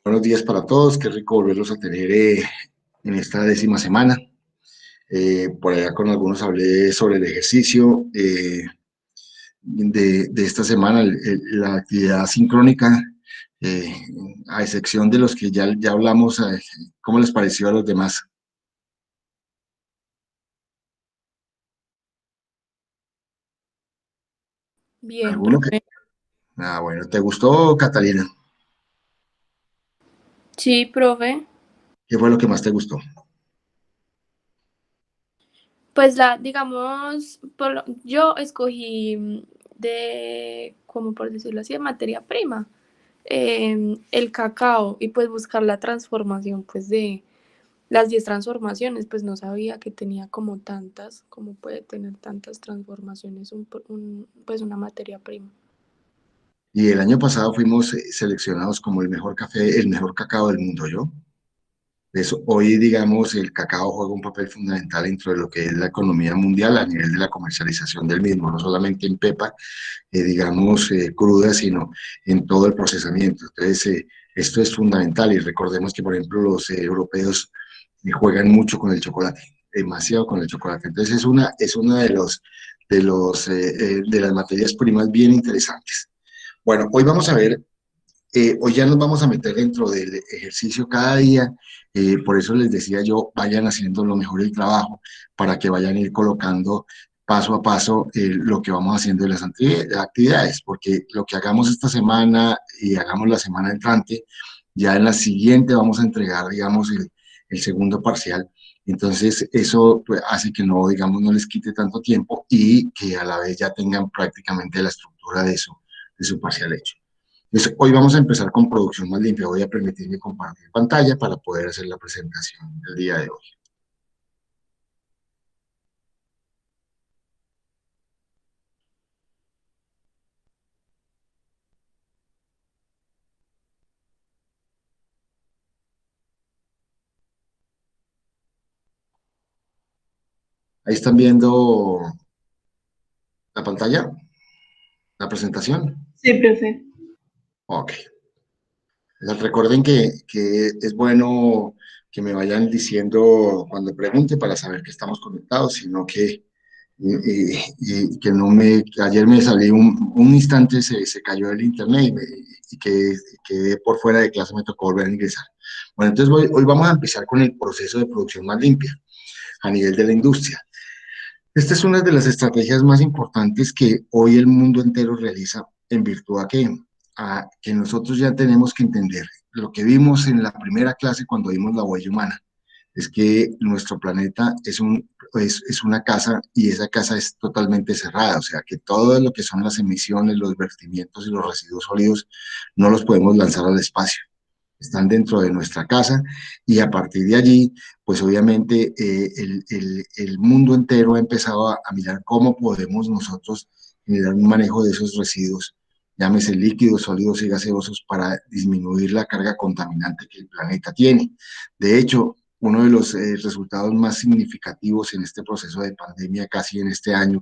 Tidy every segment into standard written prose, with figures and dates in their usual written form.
Buenos días para todos, qué rico volverlos a tener en esta 10ª semana. Por allá con algunos hablé sobre el ejercicio de esta semana, la actividad sincrónica, eh, a excepción de los que ya hablamos. ¿Cómo les pareció a los demás? Bien, ¿Alguno que? profe. Bueno, ¿te gustó, Catalina? Sí, profe. ¿Qué fue lo que más te gustó? Pues digamos, yo escogí como por decirlo así, de materia prima, el cacao y pues buscar la transformación, pues de las 10 transformaciones, pues no sabía que tenía como tantas, como puede tener tantas transformaciones, pues una materia prima. Y el año pasado fuimos seleccionados como el mejor café, el mejor cacao del mundo, ¿yo? Eso, hoy, digamos, el cacao juega un papel fundamental dentro de lo que es la economía mundial a nivel de la comercialización del mismo, no solamente en pepa, digamos, cruda, sino en todo el procesamiento. Entonces, esto es fundamental y recordemos que, por ejemplo, los europeos juegan mucho con el chocolate, demasiado con el chocolate. Entonces, es una de las materias primas bien interesantes. Bueno, hoy vamos a ver, hoy ya nos vamos a meter dentro del ejercicio cada día. Por eso les decía yo, vayan haciendo lo mejor el trabajo para que vayan a ir colocando paso a paso lo que vamos haciendo en las actividades, porque lo que hagamos esta semana y hagamos la semana entrante, ya en la siguiente vamos a entregar, digamos, el segundo parcial. Entonces, eso pues, hace que no, digamos, no les quite tanto tiempo y que a la vez ya tengan prácticamente la estructura de su parcial hecho. Entonces, hoy vamos a empezar con producción más limpia. Voy a permitirme compartir pantalla para poder hacer la presentación del día de hoy. Ahí están viendo la pantalla, la presentación. Sí, profe. Ok. Recuerden que es bueno que me vayan diciendo cuando pregunte para saber que estamos conectados, sino y que no me, que ayer me salí un instante, se cayó el internet y que quedé por fuera de clase, me tocó volver a ingresar. Bueno, entonces hoy vamos a empezar con el proceso de producción más limpia a nivel de la industria. Esta es una de las estrategias más importantes que hoy el mundo entero realiza en virtud a que nosotros ya tenemos que entender lo que vimos en la primera clase cuando vimos la huella humana, es que nuestro planeta es una casa y esa casa es totalmente cerrada, o sea que todo lo que son las emisiones, los vertimientos y los residuos sólidos no los podemos lanzar al espacio, están dentro de nuestra casa y a partir de allí, pues obviamente el mundo entero ha empezado a mirar cómo podemos nosotros generar un manejo de esos residuos, llámese líquidos, sólidos y gaseosos, para disminuir la carga contaminante que el planeta tiene. De hecho, uno de los resultados más significativos en este proceso de pandemia, casi en este año,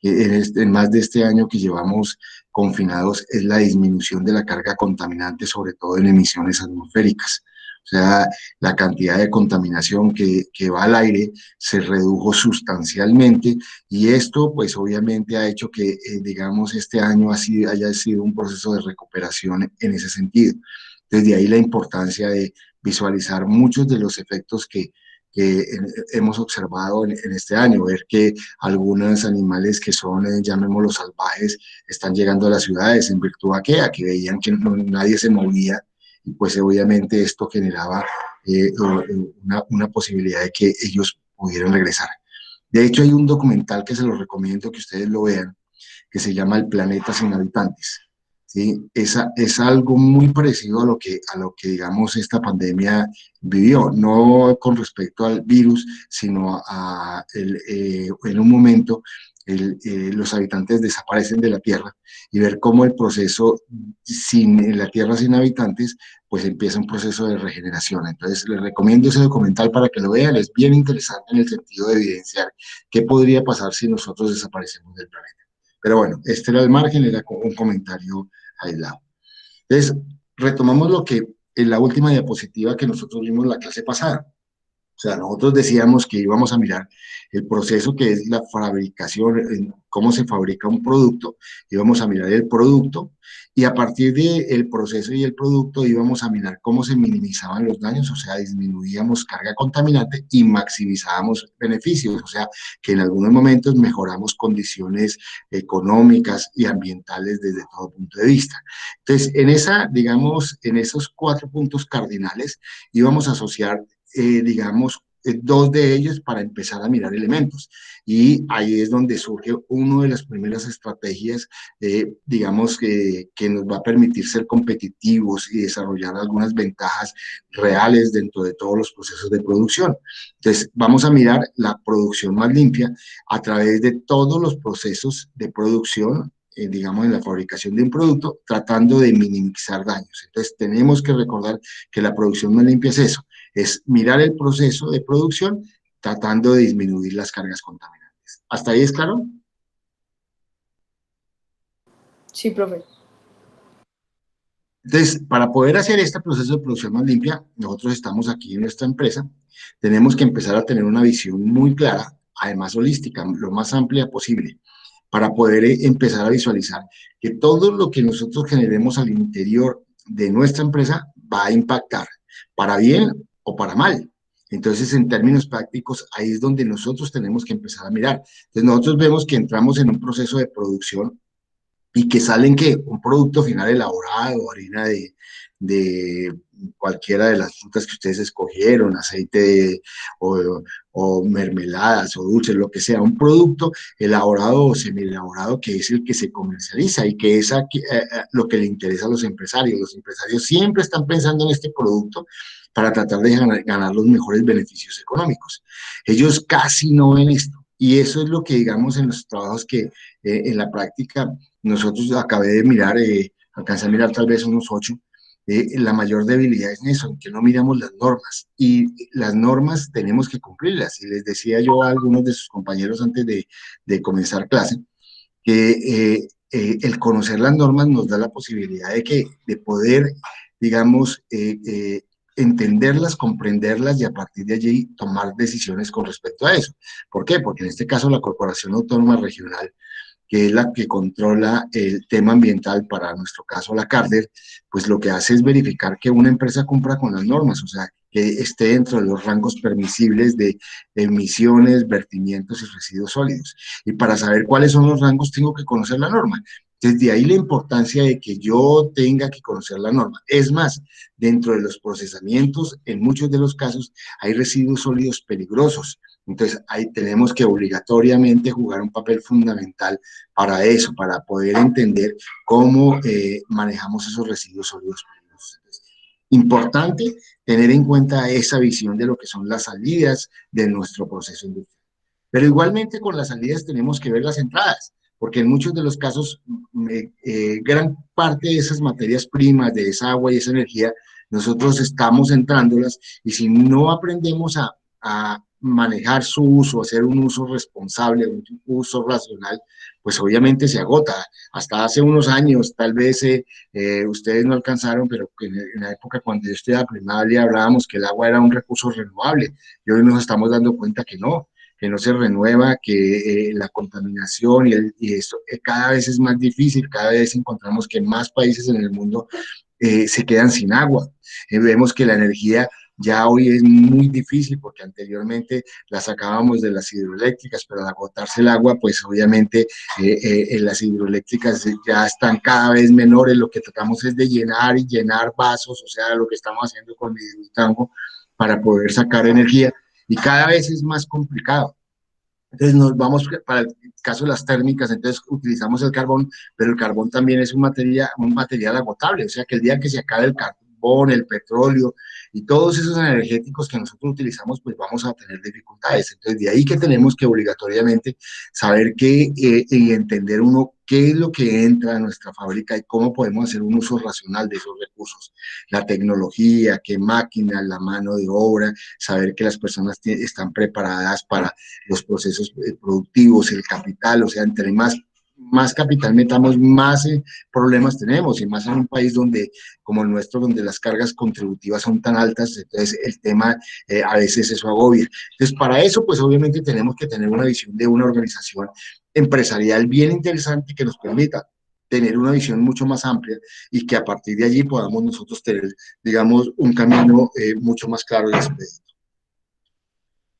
en más de este año que llevamos confinados, es la disminución de la carga contaminante, sobre todo en emisiones atmosféricas. O sea, la cantidad de contaminación que va al aire se redujo sustancialmente y esto pues obviamente ha hecho que, digamos, este año haya sido un proceso de recuperación en ese sentido. Desde ahí la importancia de visualizar muchos de los efectos que hemos observado en este año, ver que algunos animales que son, llamémoslos salvajes, están llegando a las ciudades en virtud a que veían que nadie se movía y pues obviamente esto generaba una posibilidad de que ellos pudieran regresar. De hecho, hay un documental que se los recomiendo que ustedes lo vean, que se llama El planeta sin habitantes. ¿Sí? Es algo muy parecido a lo que, digamos, esta pandemia vivió, no con respecto al virus, sino en un momento los habitantes desaparecen de la Tierra y ver cómo el proceso en la Tierra sin habitantes, pues empieza un proceso de regeneración. Entonces, les recomiendo ese documental para que lo vean, es bien interesante en el sentido de evidenciar qué podría pasar si nosotros desaparecemos del planeta. Pero bueno, este era el margen, era un comentario aislado. Entonces, retomamos lo que en la última diapositiva que nosotros vimos la clase pasada. O sea, nosotros decíamos que íbamos a mirar el proceso que es la fabricación, cómo se fabrica un producto, íbamos a mirar el producto y a partir del proceso y el producto íbamos a mirar cómo se minimizaban los daños, o sea, disminuíamos carga contaminante y maximizábamos beneficios, o sea, que en algunos momentos mejoramos condiciones económicas y ambientales desde todo punto de vista. Entonces, en esa, digamos, en esos 4 puntos cardinales íbamos a asociar digamos, dos de ellos para empezar a mirar elementos. Y ahí es donde surge una de las primeras estrategias, digamos, que nos va a permitir ser competitivos y desarrollar algunas ventajas reales dentro de todos los procesos de producción. Entonces, vamos a mirar la producción más limpia a través de todos los procesos de producción, digamos, en la fabricación de un producto, tratando de minimizar daños. Entonces, tenemos que recordar que la producción más limpia es eso, es mirar el proceso de producción tratando de disminuir las cargas contaminantes. ¿Hasta ahí es claro? Sí, profe. Entonces, para poder hacer este proceso de producción más limpia, nosotros estamos aquí en nuestra empresa, tenemos que empezar a tener una visión muy clara, además holística, lo más amplia posible, para poder empezar a visualizar que todo lo que nosotros generemos al interior de nuestra empresa va a impactar, para bien o para mal. Entonces, en términos prácticos, ahí es donde nosotros tenemos que empezar a mirar. Entonces, nosotros vemos que entramos en un proceso de producción y que salen que un producto final elaborado, harina de cualquiera de las frutas que ustedes escogieron, aceite o mermeladas o dulces, lo que sea, un producto elaborado o semi-elaborado que es el que se comercializa y que es lo que le interesa a los empresarios. Los empresarios siempre están pensando en este producto para tratar de ganar los mejores beneficios económicos. Ellos casi no ven esto. Y eso es lo que, digamos, en los trabajos que en la práctica nosotros acabé de mirar, alcancé a mirar tal vez unos 8, la mayor debilidad es en eso, en que no miramos las normas. Y las normas tenemos que cumplirlas. Y les decía yo a algunos de sus compañeros antes de comenzar clase, que el conocer las normas nos da la posibilidad de poder, digamos, entenderlas, comprenderlas y a partir de allí tomar decisiones con respecto a eso. ¿Por qué? Porque en este caso la Corporación Autónoma Regional, que es la que controla el tema ambiental, para nuestro caso la CARDER, pues lo que hace es verificar que una empresa cumpla con las normas, o sea, que esté dentro de los rangos permisibles de emisiones, vertimientos y residuos sólidos. Y para saber cuáles son los rangos tengo que conocer la norma. Desde ahí la importancia de que yo tenga que conocer la norma. Es más, dentro de los procesamientos, en muchos de los casos, hay residuos sólidos peligrosos. Entonces, ahí tenemos que obligatoriamente jugar un papel fundamental para eso, para poder entender cómo manejamos esos residuos sólidos peligrosos. Entonces, importante tener en cuenta esa visión de lo que son las salidas de nuestro proceso industrial. Pero igualmente con las salidas tenemos que ver las entradas, porque en muchos de los casos gran parte de esas materias primas, de esa agua y esa energía, nosotros estamos entrándolas y si no aprendemos a manejar su uso, hacer un uso responsable, un uso racional, pues obviamente se agota. Hasta hace unos años, tal vez ustedes no alcanzaron, pero en la época cuando yo estudiaba primaria hablábamos que el agua era un recurso renovable y hoy nos estamos dando cuenta que no se renueva, que la contaminación y esto cada vez es más difícil, cada vez encontramos que más países en el mundo se quedan sin agua. Vemos que la energía ya hoy es muy difícil porque anteriormente la sacábamos de las hidroeléctricas, pero al agotarse el agua, pues obviamente las hidroeléctricas ya están cada vez menores, lo que tratamos es de llenar y llenar vasos, o sea, lo que estamos haciendo con el tango para poder sacar energía y cada vez es más complicado. Entonces nos vamos para el caso de las térmicas, entonces utilizamos el carbón, pero el carbón también es un material agotable, o sea que el día que se acabe el carbón, el petróleo y todos esos energéticos que nosotros utilizamos, pues vamos a tener dificultades. Entonces de ahí que tenemos que obligatoriamente saber qué y entender uno qué es lo que entra a nuestra fábrica y cómo podemos hacer un uso racional de esos recursos. La tecnología, qué máquinas, la mano de obra, saber que las personas están preparadas para los procesos productivos, el capital, o sea, entre más más capital metamos, más problemas tenemos, y más en un país donde, como el nuestro, donde las cargas contributivas son tan altas, entonces el tema a veces eso agobia. Entonces, para eso, pues obviamente tenemos que tener una visión de una organización empresarial bien interesante que nos permita tener una visión mucho más amplia y que a partir de allí podamos nosotros tener, digamos, un camino mucho más claro y expedito.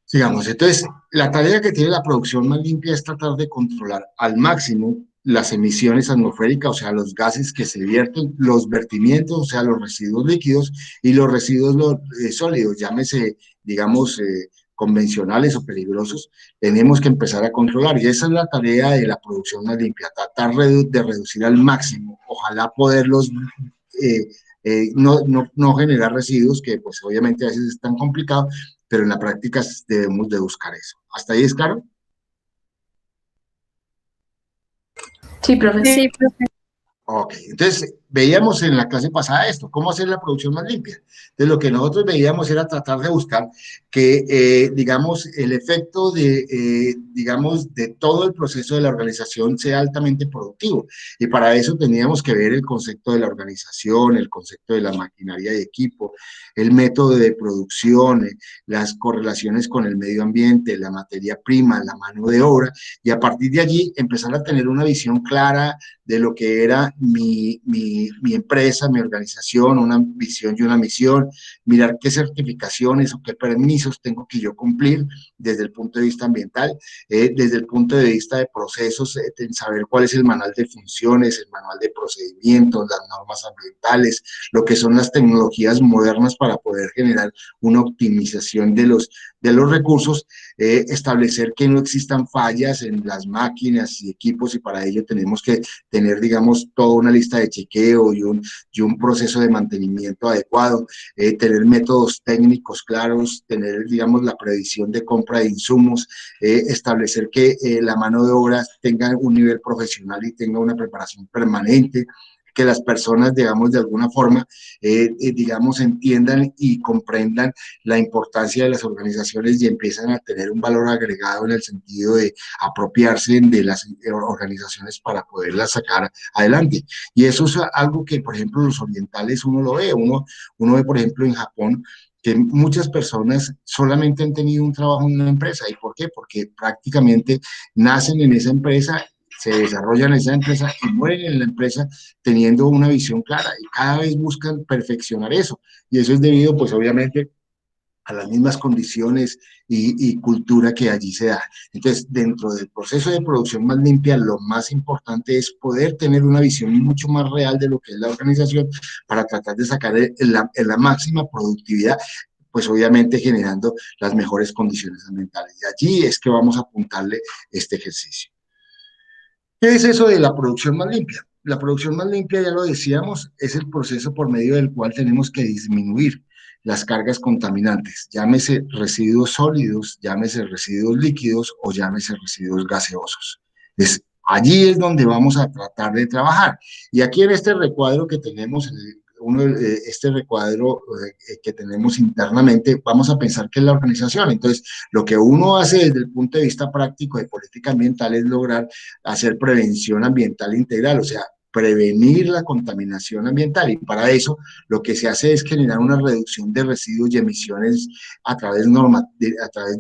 Sigamos, entonces, la tarea que tiene la producción más limpia es tratar de controlar al máximo las emisiones atmosféricas, o sea, los gases que se vierten, los vertimientos, o sea, los residuos líquidos y los residuos sólidos, llámese, digamos, convencionales o peligrosos, tenemos que empezar a controlar. Y esa es la tarea de la producción más limpia, tratar de reducir al máximo, ojalá poderlos eh, no generar residuos, que pues obviamente a veces es tan complicado, pero en la práctica debemos de buscar eso. ¿Hasta ahí es claro? Sí, profe. Sí, profe. Ok, entonces veíamos en la clase pasada esto, cómo hacer la producción más limpia. Entonces lo que nosotros veíamos era tratar de buscar que, digamos, el efecto digamos, de todo el proceso de la organización sea altamente productivo. Y para eso teníamos que ver el concepto de la organización, el concepto de la maquinaria y equipo, el método de producción, las correlaciones con el medio ambiente, la materia prima, la mano de obra, y a partir de allí empezar a tener una visión clara de lo que era mi empresa, mi organización, una visión y una misión, mirar qué certificaciones o qué permisos tengo que yo cumplir desde el punto de vista ambiental, desde el punto de vista de procesos, saber cuál es el manual de funciones, el manual de procedimientos, las normas ambientales, lo que son las tecnologías modernas para poder generar una optimización de los recursos, establecer que no existan fallas en las máquinas y equipos, y para ello tenemos que tener, digamos, toda una lista de chequeo y un proceso de mantenimiento adecuado, tener métodos técnicos claros, tener, digamos, la previsión de compra de insumos, establecer que la mano de obra tenga un nivel profesional y tenga una preparación permanente, que las personas, digamos, de alguna forma, digamos, entiendan y comprendan la importancia de las organizaciones y empiezan a tener un valor agregado en el sentido de apropiarse de las organizaciones para poderlas sacar adelante. Y eso es algo que, por ejemplo, los orientales uno lo ve, uno ve, por ejemplo, en Japón, que muchas personas solamente han tenido un trabajo en una empresa. ¿Y por qué? Porque prácticamente nacen en esa empresa, se desarrollan en esa empresa y mueren en la empresa teniendo una visión clara, y cada vez buscan perfeccionar eso. Y eso es debido, pues obviamente, a las mismas condiciones y cultura que allí se da. Entonces, dentro del proceso de producción más limpia, lo más importante es poder tener una visión mucho más real de lo que es la organización para tratar de sacar la máxima productividad, pues obviamente generando las mejores condiciones ambientales. Y allí es que vamos a apuntarle este ejercicio. ¿Qué es eso de la producción más limpia? La producción más limpia, ya lo decíamos, es el proceso por medio del cual tenemos que disminuir las cargas contaminantes, llámese residuos sólidos, llámese residuos líquidos o llámese residuos gaseosos. Allí es donde vamos a tratar de trabajar. Y aquí en este recuadro que tenemos, este recuadro que tenemos internamente, vamos a pensar que es la organización. Entonces, lo que uno hace desde el punto de vista práctico de política ambiental es lograr hacer prevención ambiental integral, o sea, prevenir la contaminación ambiental, y para eso lo que se hace es generar una reducción de residuos y emisiones a través de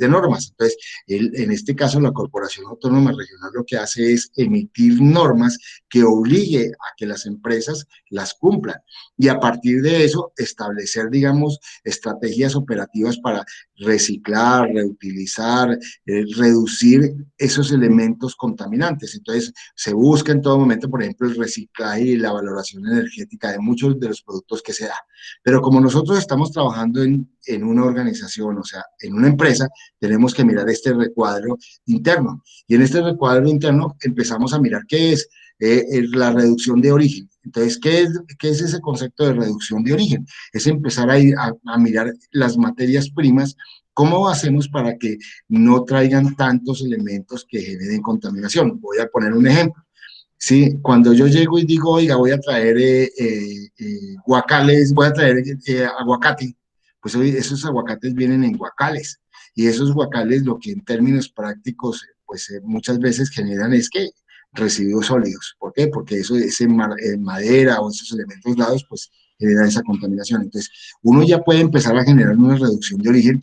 normas. Entonces, en este caso, la Corporación Autónoma Regional lo que hace es emitir normas que obligue a que las empresas las cumplan, y a partir de eso establecer, digamos, estrategias operativas para reciclar, reutilizar, reducir esos elementos contaminantes. Entonces, se busca en todo momento, por ejemplo, el reciclaje y la valoración energética de muchos de los productos que se da. Pero como nosotros estamos trabajando en una organización, o sea, en una empresa, tenemos que mirar este recuadro interno. Y en este recuadro interno empezamos a mirar qué es la reducción de origen. Entonces, qué es ese concepto de reducción de origen? Es empezar a ir a mirar las materias primas. ¿Cómo hacemos para que no traigan tantos elementos que generen contaminación? Voy a poner un ejemplo. Sí, cuando yo llego y digo, oiga, voy a traer guacales, voy a traer aguacate, pues esos aguacates vienen en guacales, y esos guacales lo que en términos prácticos, pues muchas veces generan es que residuos sólidos. ¿Por qué? Porque eso, madera o esos elementos dados, pues generan esa contaminación. Entonces, uno ya puede empezar a generar una reducción de origen,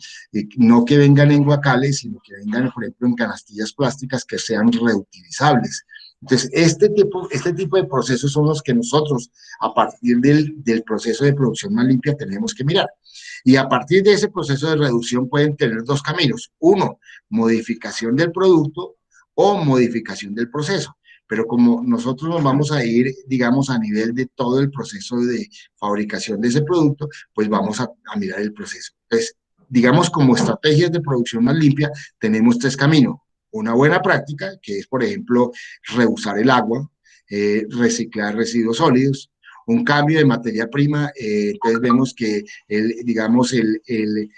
no que vengan en guacales, sino que vengan, por ejemplo, en canastillas plásticas que sean reutilizables. Entonces, este tipo de procesos son los que nosotros, a partir del proceso de producción más limpia, tenemos que mirar. Y a partir de ese proceso de reducción pueden tener dos caminos. Uno, modificación del producto o modificación del proceso. Pero como nosotros nos vamos a ir, digamos, a nivel de todo el proceso de fabricación de ese producto, pues vamos a mirar el proceso. Entonces, digamos, como estrategias de producción más limpia, tenemos tres caminos. Una buena práctica, que es, por ejemplo, reusar el agua, reciclar residuos sólidos, un cambio de materia prima, entonces vemos que, digamos, el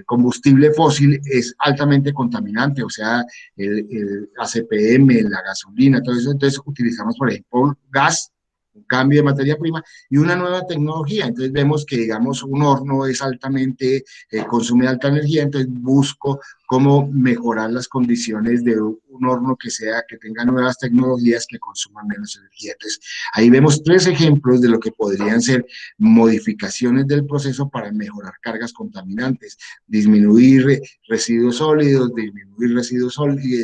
combustible fósil es altamente contaminante, o sea, el ACPM, la gasolina, todo eso, entonces utilizamos, por ejemplo, gas, un cambio de materia prima y una nueva tecnología. Entonces vemos que, digamos, un horno es altamente, consume alta energía, entonces busco cómo mejorar las condiciones de un horno que tenga nuevas tecnologías que consuman menos energía. Entonces, ahí vemos tres ejemplos de lo que podrían ser modificaciones del proceso para mejorar cargas contaminantes, disminuir residuos sólidos, disminuir residuos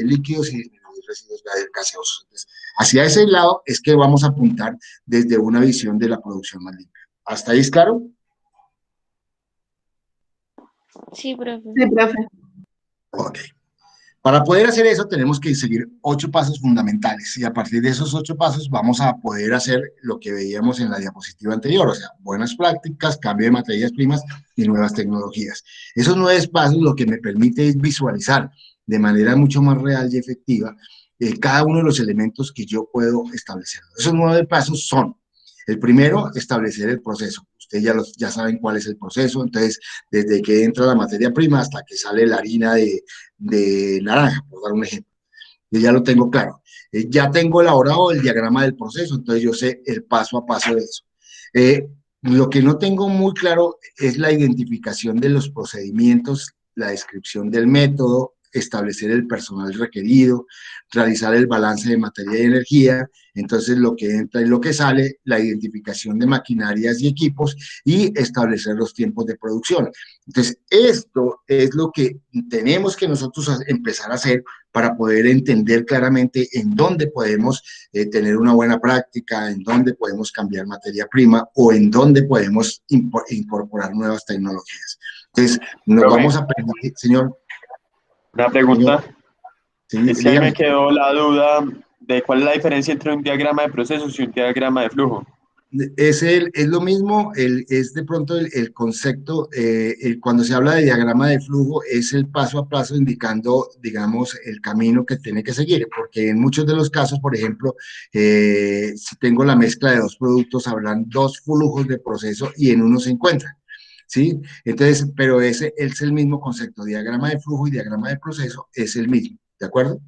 líquidos y disminuir residuos gaseosos. Entonces, hacia ese lado es que vamos a apuntar desde una visión de la producción más limpia. ¿Hasta ahí es claro? Sí, profe. Sí, profe. Ok. Para poder hacer eso tenemos que seguir 8 pasos fundamentales y a partir de esos 8 pasos vamos a poder hacer lo que veíamos en la diapositiva anterior, o sea, buenas prácticas, cambio de materias primas y nuevas tecnologías. Esos 9 pasos lo que me permite es visualizar de manera mucho más real y efectiva cada uno de los elementos que yo puedo establecer. Esos 9 pasos son: el primero, establecer el proceso. Ustedes ya saben cuál es el proceso, entonces, desde que entra la materia prima hasta que sale la harina de naranja, por dar un ejemplo. Yo ya lo tengo claro. Ya tengo elaborado el diagrama del proceso, entonces yo sé el paso a paso de eso. Lo que no tengo muy claro es la identificación de los procedimientos, la descripción del método, establecer el personal requerido, realizar el balance de materia y energía, entonces lo que entra y lo que sale, la identificación de maquinarias y equipos y establecer los tiempos de producción. Entonces, esto es lo que tenemos que nosotros empezar a hacer para poder entender claramente en dónde podemos tener una buena práctica, en dónde podemos cambiar materia prima o en dónde podemos incorporar nuevas tecnologías. Entonces, nos vamos a permitir, señor. Una pregunta, Señor, sí, es que a mí dígame. me quedó la duda de cuál es la diferencia entre un diagrama de procesos y un diagrama de flujo. Es lo mismo, es de pronto el concepto, cuando se habla de diagrama de flujo, es el paso a paso indicando, digamos, el camino que tiene que seguir, porque en muchos de los casos, por ejemplo, si tengo la mezcla de dos productos, habrán dos flujos de proceso y en uno se encuentran, ¿sí? Entonces, pero ese es el mismo concepto, diagrama de flujo y diagrama de proceso es el mismo, ¿de acuerdo?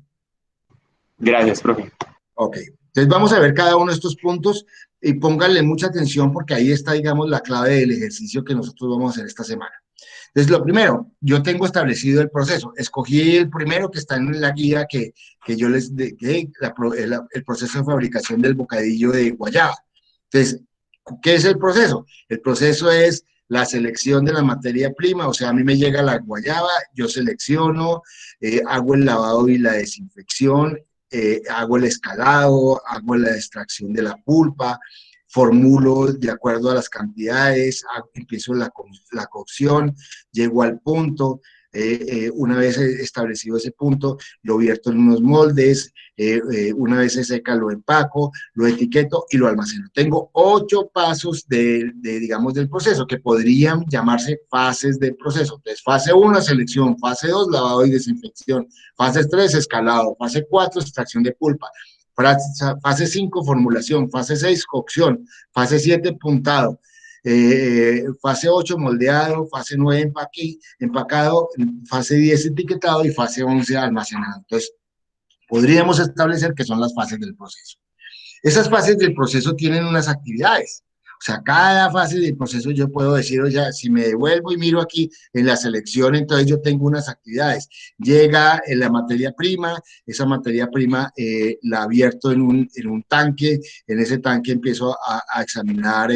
Gracias, profe. Ok, entonces vamos a ver cada uno de estos puntos y pónganle mucha atención porque ahí está, digamos, la clave del ejercicio que nosotros vamos a hacer esta semana. Entonces, lo primero, yo tengo establecido el proceso. Escogí el primero que está en la guía que yo les dejé, el proceso de fabricación del bocadillo de guayaba. Entonces, ¿qué es el proceso? El proceso es la selección de la materia prima, o sea, a mí me llega la guayaba, yo selecciono, hago el lavado y la desinfección, hago el escalado, hago la extracción de la pulpa, formulo de acuerdo a las cantidades, empiezo la cocción, llego al punto, una vez establecido ese punto, lo vierto en unos moldes, una vez se seca lo empaco, lo etiqueto y lo almaceno. Tengo 8 pasos digamos, del proceso que podrían llamarse fases del proceso. Entonces, fase 1, selección, fase 2, lavado y desinfección, fase 3, escalado, fase 4, extracción de pulpa, fase 5, formulación, fase 6, cocción, fase 7, puntado, fase 8, moldeado, fase 9, empacado, fase 10, etiquetado y fase 11, almacenado. Entonces, podríamos establecer que son las fases del proceso. Esas fases del proceso tienen unas actividades. O sea, cada fase del proceso yo puedo decir, oye, si me devuelvo y miro aquí en la selección, entonces yo tengo unas actividades. Llega la materia prima, esa materia prima la vierto en un tanque, en ese tanque empiezo a examinar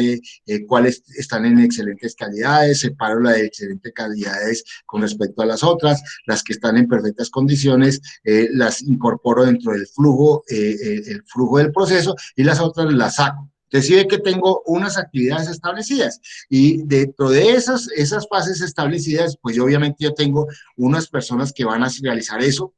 cuáles están en excelentes calidades, separo las de excelentes calidades con respecto a las que están en perfectas condiciones, las incorporo dentro del flujo, el flujo del proceso, y las otras las saco. Entonces, sí ve que tengo unas actividades establecidas y dentro de esas fases establecidas, pues obviamente yo tengo unas personas que van a realizar eso,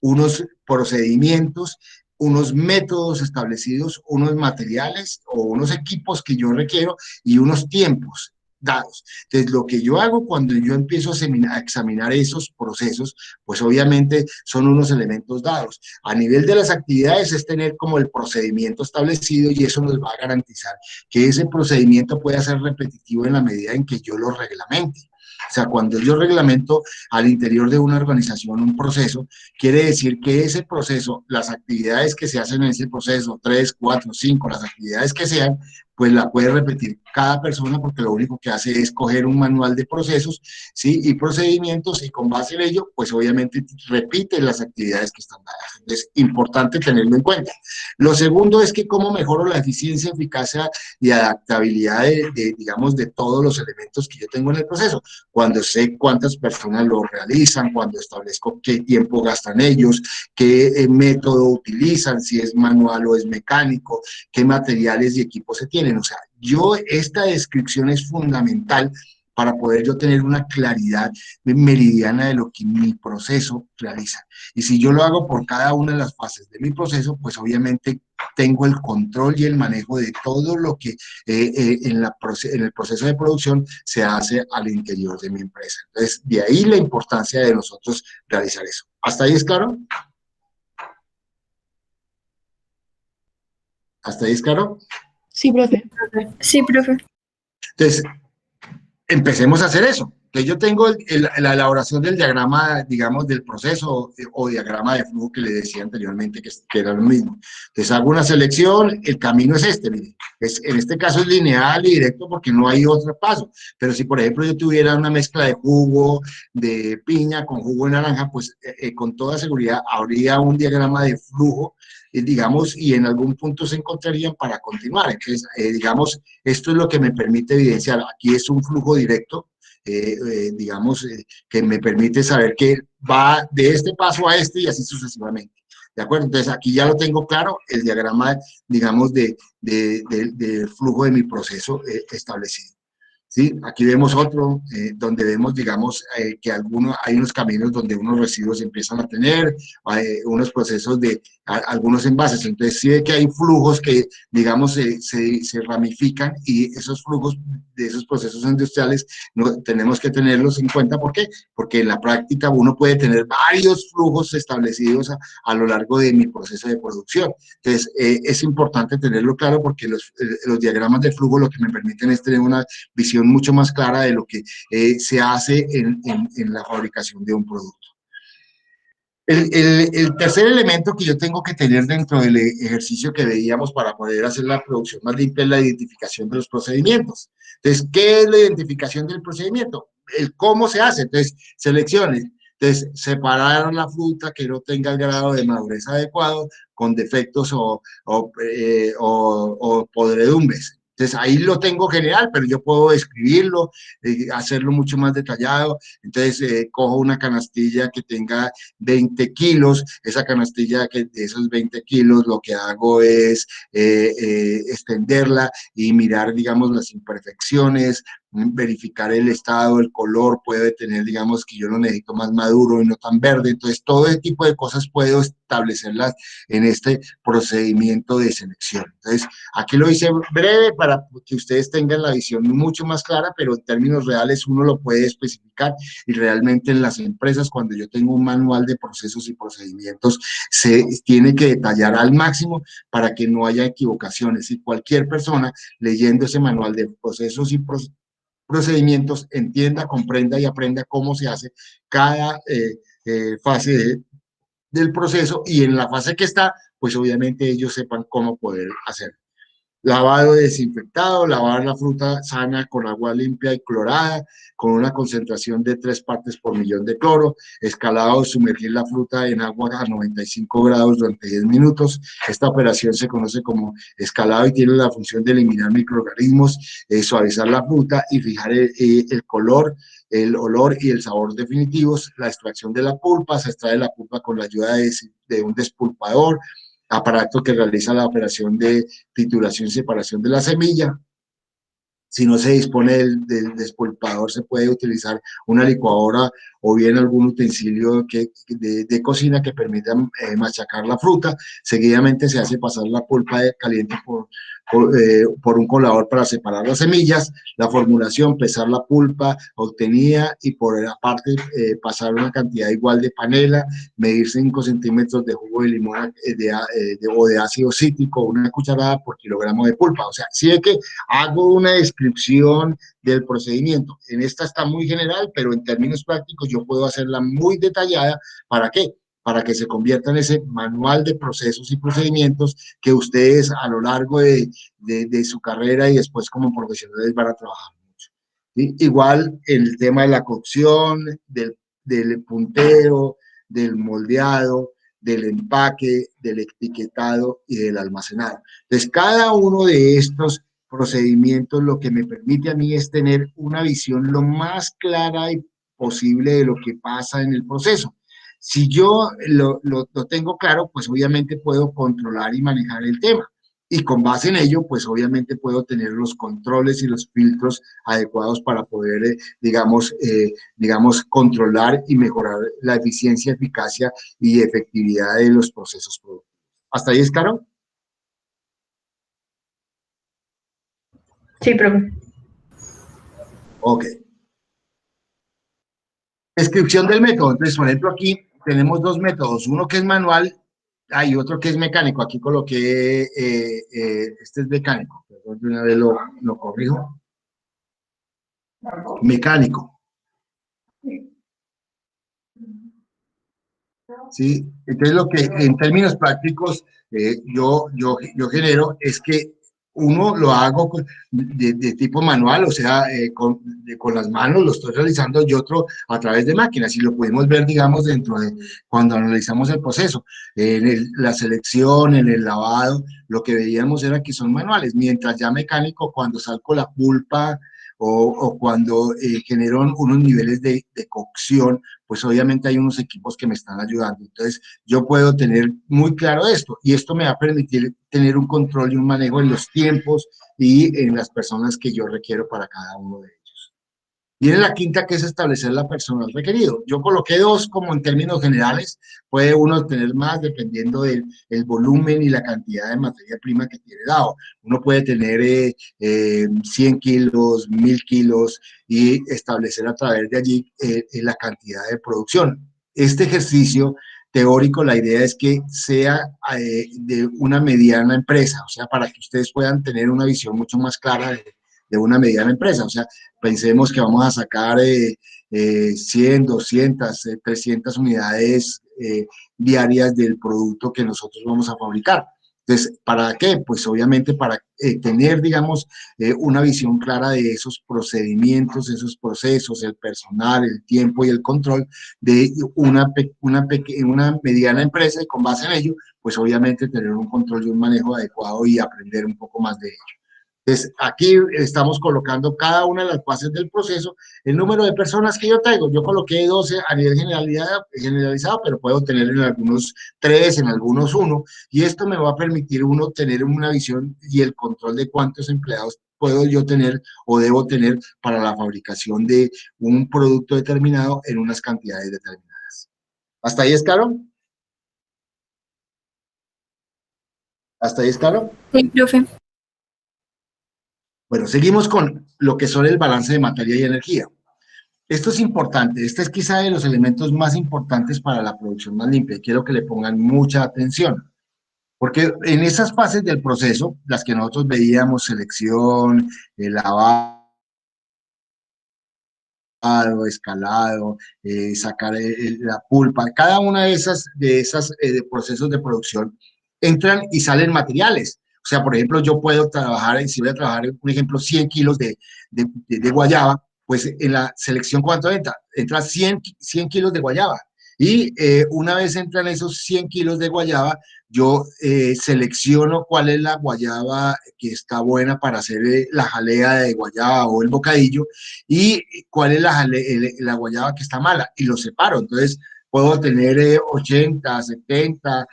unos procedimientos, unos métodos establecidos, unos materiales o unos equipos que yo requiero y unos tiempos dados. Entonces, lo que yo hago cuando yo empiezo a examinar esos procesos, pues obviamente son unos elementos dados. A nivel de las actividades es tener como el procedimiento establecido y eso nos va a garantizar que ese procedimiento pueda ser repetitivo en la medida en que yo lo reglamente. O sea, cuando yo reglamento al interior de una organización un proceso, quiere decir que ese proceso, las actividades que se hacen en ese proceso, 3, 4, 5, las actividades que sean, pues la puede repetir cada persona porque lo único que hace es coger un manual de procesos, ¿sí? Y procedimientos y con base en ello, pues obviamente repite las actividades que están dadas. Es importante tenerlo en cuenta. Lo segundo es que cómo mejoro la eficiencia, eficacia y adaptabilidad digamos, de todos los elementos que yo tengo en el proceso. Cuando sé cuántas personas lo realizan, cuando establezco qué tiempo gastan ellos, qué método utilizan, si es manual o es mecánico, qué materiales y equipos se tienen. O sea, esta descripción es fundamental para poder yo tener una claridad meridiana de lo que mi proceso realiza. Y si yo lo hago por cada una de las fases de mi proceso, pues obviamente tengo el control y el manejo de todo lo que en el proceso de producción se hace al interior de mi empresa. Entonces, de ahí la importancia de nosotros realizar eso. ¿Hasta ahí es claro? ¿Hasta ahí es claro? Sí, profe. Sí, profe. Entonces, empecemos a hacer eso. Entonces yo tengo la elaboración del diagrama, digamos, del proceso o diagrama de flujo que le decía anteriormente, que era lo mismo. Entonces hago una selección, el camino es este, mire. En este caso es lineal y directo porque no hay otro paso. Pero si, por ejemplo, yo tuviera una mezcla de jugo de piña con jugo de naranja, pues con toda seguridad habría un diagrama de flujo, digamos, y en algún punto se encontrarían para continuar. Entonces, digamos, esto es lo que me permite evidenciar. Aquí es un flujo directo, digamos, que me permite saber que va de este paso a este y así sucesivamente. ¿De acuerdo? Entonces, aquí ya lo tengo claro, el diagrama, digamos, de flujo de mi proceso establecido. ¿Sí? Aquí vemos otro, donde vemos, digamos, que hay unos caminos donde unos residuos empiezan a tener, hay unos procesos algunos envases. Entonces, sí ve que hay flujos que, digamos, se ramifican y esos flujos de esos procesos industriales no, tenemos que tenerlos en cuenta. ¿Por qué? Porque en la práctica uno puede tener varios flujos establecidos a lo largo de mi proceso de producción. Entonces, es importante tenerlo claro porque los diagramas de flujo lo que me permiten es tener una visión mucho más clara de lo que se hace en la fabricación de un producto. El tercer elemento que yo tengo que tener dentro del ejercicio que veíamos para poder hacer la producción más limpia es la identificación de los procedimientos. Entonces, ¿qué es la identificación del procedimiento? El cómo se hace. Entonces, selecciones. Entonces, separar la fruta que no tenga el grado de madurez adecuado, con defectos o podredumbres. Entonces, ahí lo tengo general, pero yo puedo escribirlo, hacerlo mucho más detallado. Entonces, cojo una canastilla que tenga 20 kilos, esa canastilla de esos 20 kilos, lo que hago es extenderla y mirar, digamos, las imperfecciones, verificar el estado, el color, puede tener, digamos, que yo lo necesito más maduro y no tan verde. Entonces, todo ese tipo de cosas puedo establecerlas en este procedimiento de selección. Entonces, aquí lo hice breve para que ustedes tengan la visión mucho más clara, pero en términos reales uno lo puede especificar y realmente en las empresas, cuando yo tengo un manual de procesos y procedimientos, se tiene que detallar al máximo para que no haya equivocaciones. Y cualquier persona leyendo ese manual de procesos y procedimientos entienda, comprenda y aprenda cómo se hace cada fase del proceso y en la fase que está, pues obviamente ellos sepan cómo poder hacerlo. lavado desinfectado, lavar la fruta sana con agua limpia y clorada, con una concentración de 3 partes por millón de cloro, escalado, sumergir la fruta en agua a 95 grados durante 10 minutos. Esta operación se conoce como escalado y tiene la función de eliminar microorganismos, suavizar la fruta y fijar el color, el olor y el sabor definitivos. La extracción de la pulpa, se extrae la pulpa con la ayuda de un despulpador, aparato que realiza la operación de trituración y separación de la semilla. Si no se dispone del despulpador, se puede utilizar una licuadora o bien algún utensilio de cocina que permita machacar la fruta. Seguidamente se hace pasar la pulpa caliente por un colador para separar las semillas. La formulación, pesar la pulpa obtenida y por aparte pasar una cantidad igual de panela, medir 5 centímetros de jugo de limón o de ácido cítrico, una cucharada por kilogramo de pulpa. O sea, sí es que hago una descripción del procedimiento. En esta está muy general, pero en términos prácticos yo puedo hacerla muy detallada. ¿Para qué? Para que se convierta en ese manual de procesos y procedimientos que ustedes a lo largo de su carrera y después como profesionales van a trabajar mucho. ¿Sí? Igual el tema de la cocción, del punteo, del moldeado, del empaque, del etiquetado y del almacenado. Entonces, cada uno de estos procedimientos lo que me permite a mí es tener una visión lo más clara y posible de lo que pasa en el proceso. Si yo lo tengo claro, pues obviamente puedo controlar y manejar el tema. Y con base en ello, pues obviamente puedo tener los controles y los filtros adecuados para poder, digamos, controlar y mejorar la eficiencia, eficacia y efectividad de los procesos productivos. ¿Hasta ahí es claro? Sí, profe. Ok. Descripción del método. Entonces, por ejemplo, aquí tenemos dos métodos. Uno que es manual, hay otro que es mecánico. Aquí coloqué, este es mecánico. Perdón, de una vez lo corrijo. Mecánico. ¿Sí? Entonces, lo que en términos prácticos yo genero es que uno lo hago de tipo manual, o sea, con las manos lo estoy realizando, y otro a través de máquinas, y lo pudimos ver, digamos, dentro de cuando analizamos el proceso. En la selección, en el lavado, lo que veíamos era que son manuales, mientras ya mecánico, cuando salgo la pulpa o cuando genero unos niveles de cocción, pues obviamente hay unos equipos que me están ayudando. Entonces, yo puedo tener muy claro esto y esto me va a permitir tener un control y un manejo en los tiempos y en las personas que yo requiero para cada uno de ellos. Viene la quinta, que es establecer la personal requerido. Yo coloqué dos como en términos generales, puede uno tener más dependiendo del el volumen y la cantidad de materia prima que tiene dado. Uno puede tener 100 kilos, 1000 kilos y establecer a través de allí la cantidad de producción. Este ejercicio teórico, la idea es que sea de una mediana empresa, o sea, para que ustedes puedan tener una visión mucho más clara de una mediana empresa, o sea, pensemos que vamos a sacar 100, 200, 300 unidades diarias del producto que nosotros vamos a fabricar. Entonces, ¿para qué? Pues obviamente para tener, digamos, una visión clara de esos procedimientos, esos procesos, el personal, el tiempo y el control de una mediana empresa y con base en ello, pues obviamente tener un control y un manejo adecuado y aprender un poco más de ello. Entonces, aquí estamos colocando cada una de las fases del proceso, el número de personas que yo tengo. Yo coloqué 12 a nivel generalizado, pero puedo tener en algunos 3, en algunos 1, y esto me va a permitir uno tener una visión y el control de cuántos empleados puedo yo tener o debo tener para la fabricación de un producto determinado en unas cantidades determinadas. ¿Hasta ahí es claro? ¿Hasta ahí es claro? Sí, profe. Bueno, seguimos con lo que son el balance de materia y energía. Esto es importante, este es quizá de los elementos más importantes para la producción más limpia. Quiero que le pongan mucha atención, porque en esas fases del proceso, las que nosotros veíamos, selección, lavado, escalado, sacar la pulpa, cada una de esas procesos de producción entran y salen materiales. O O sea, por ejemplo, yo puedo trabajar, si voy a trabajar, un ejemplo, 100 kilos de guayaba, pues en la selección, ¿cuánto entra? Entra 100 kilos de guayaba. Y una vez entran esos 100 kilos de guayaba, yo selecciono cuál es la guayaba que está buena para hacer la jalea de guayaba o el bocadillo y cuál es la guayaba que está mala y lo separo. Entonces, puedo tener 80, 70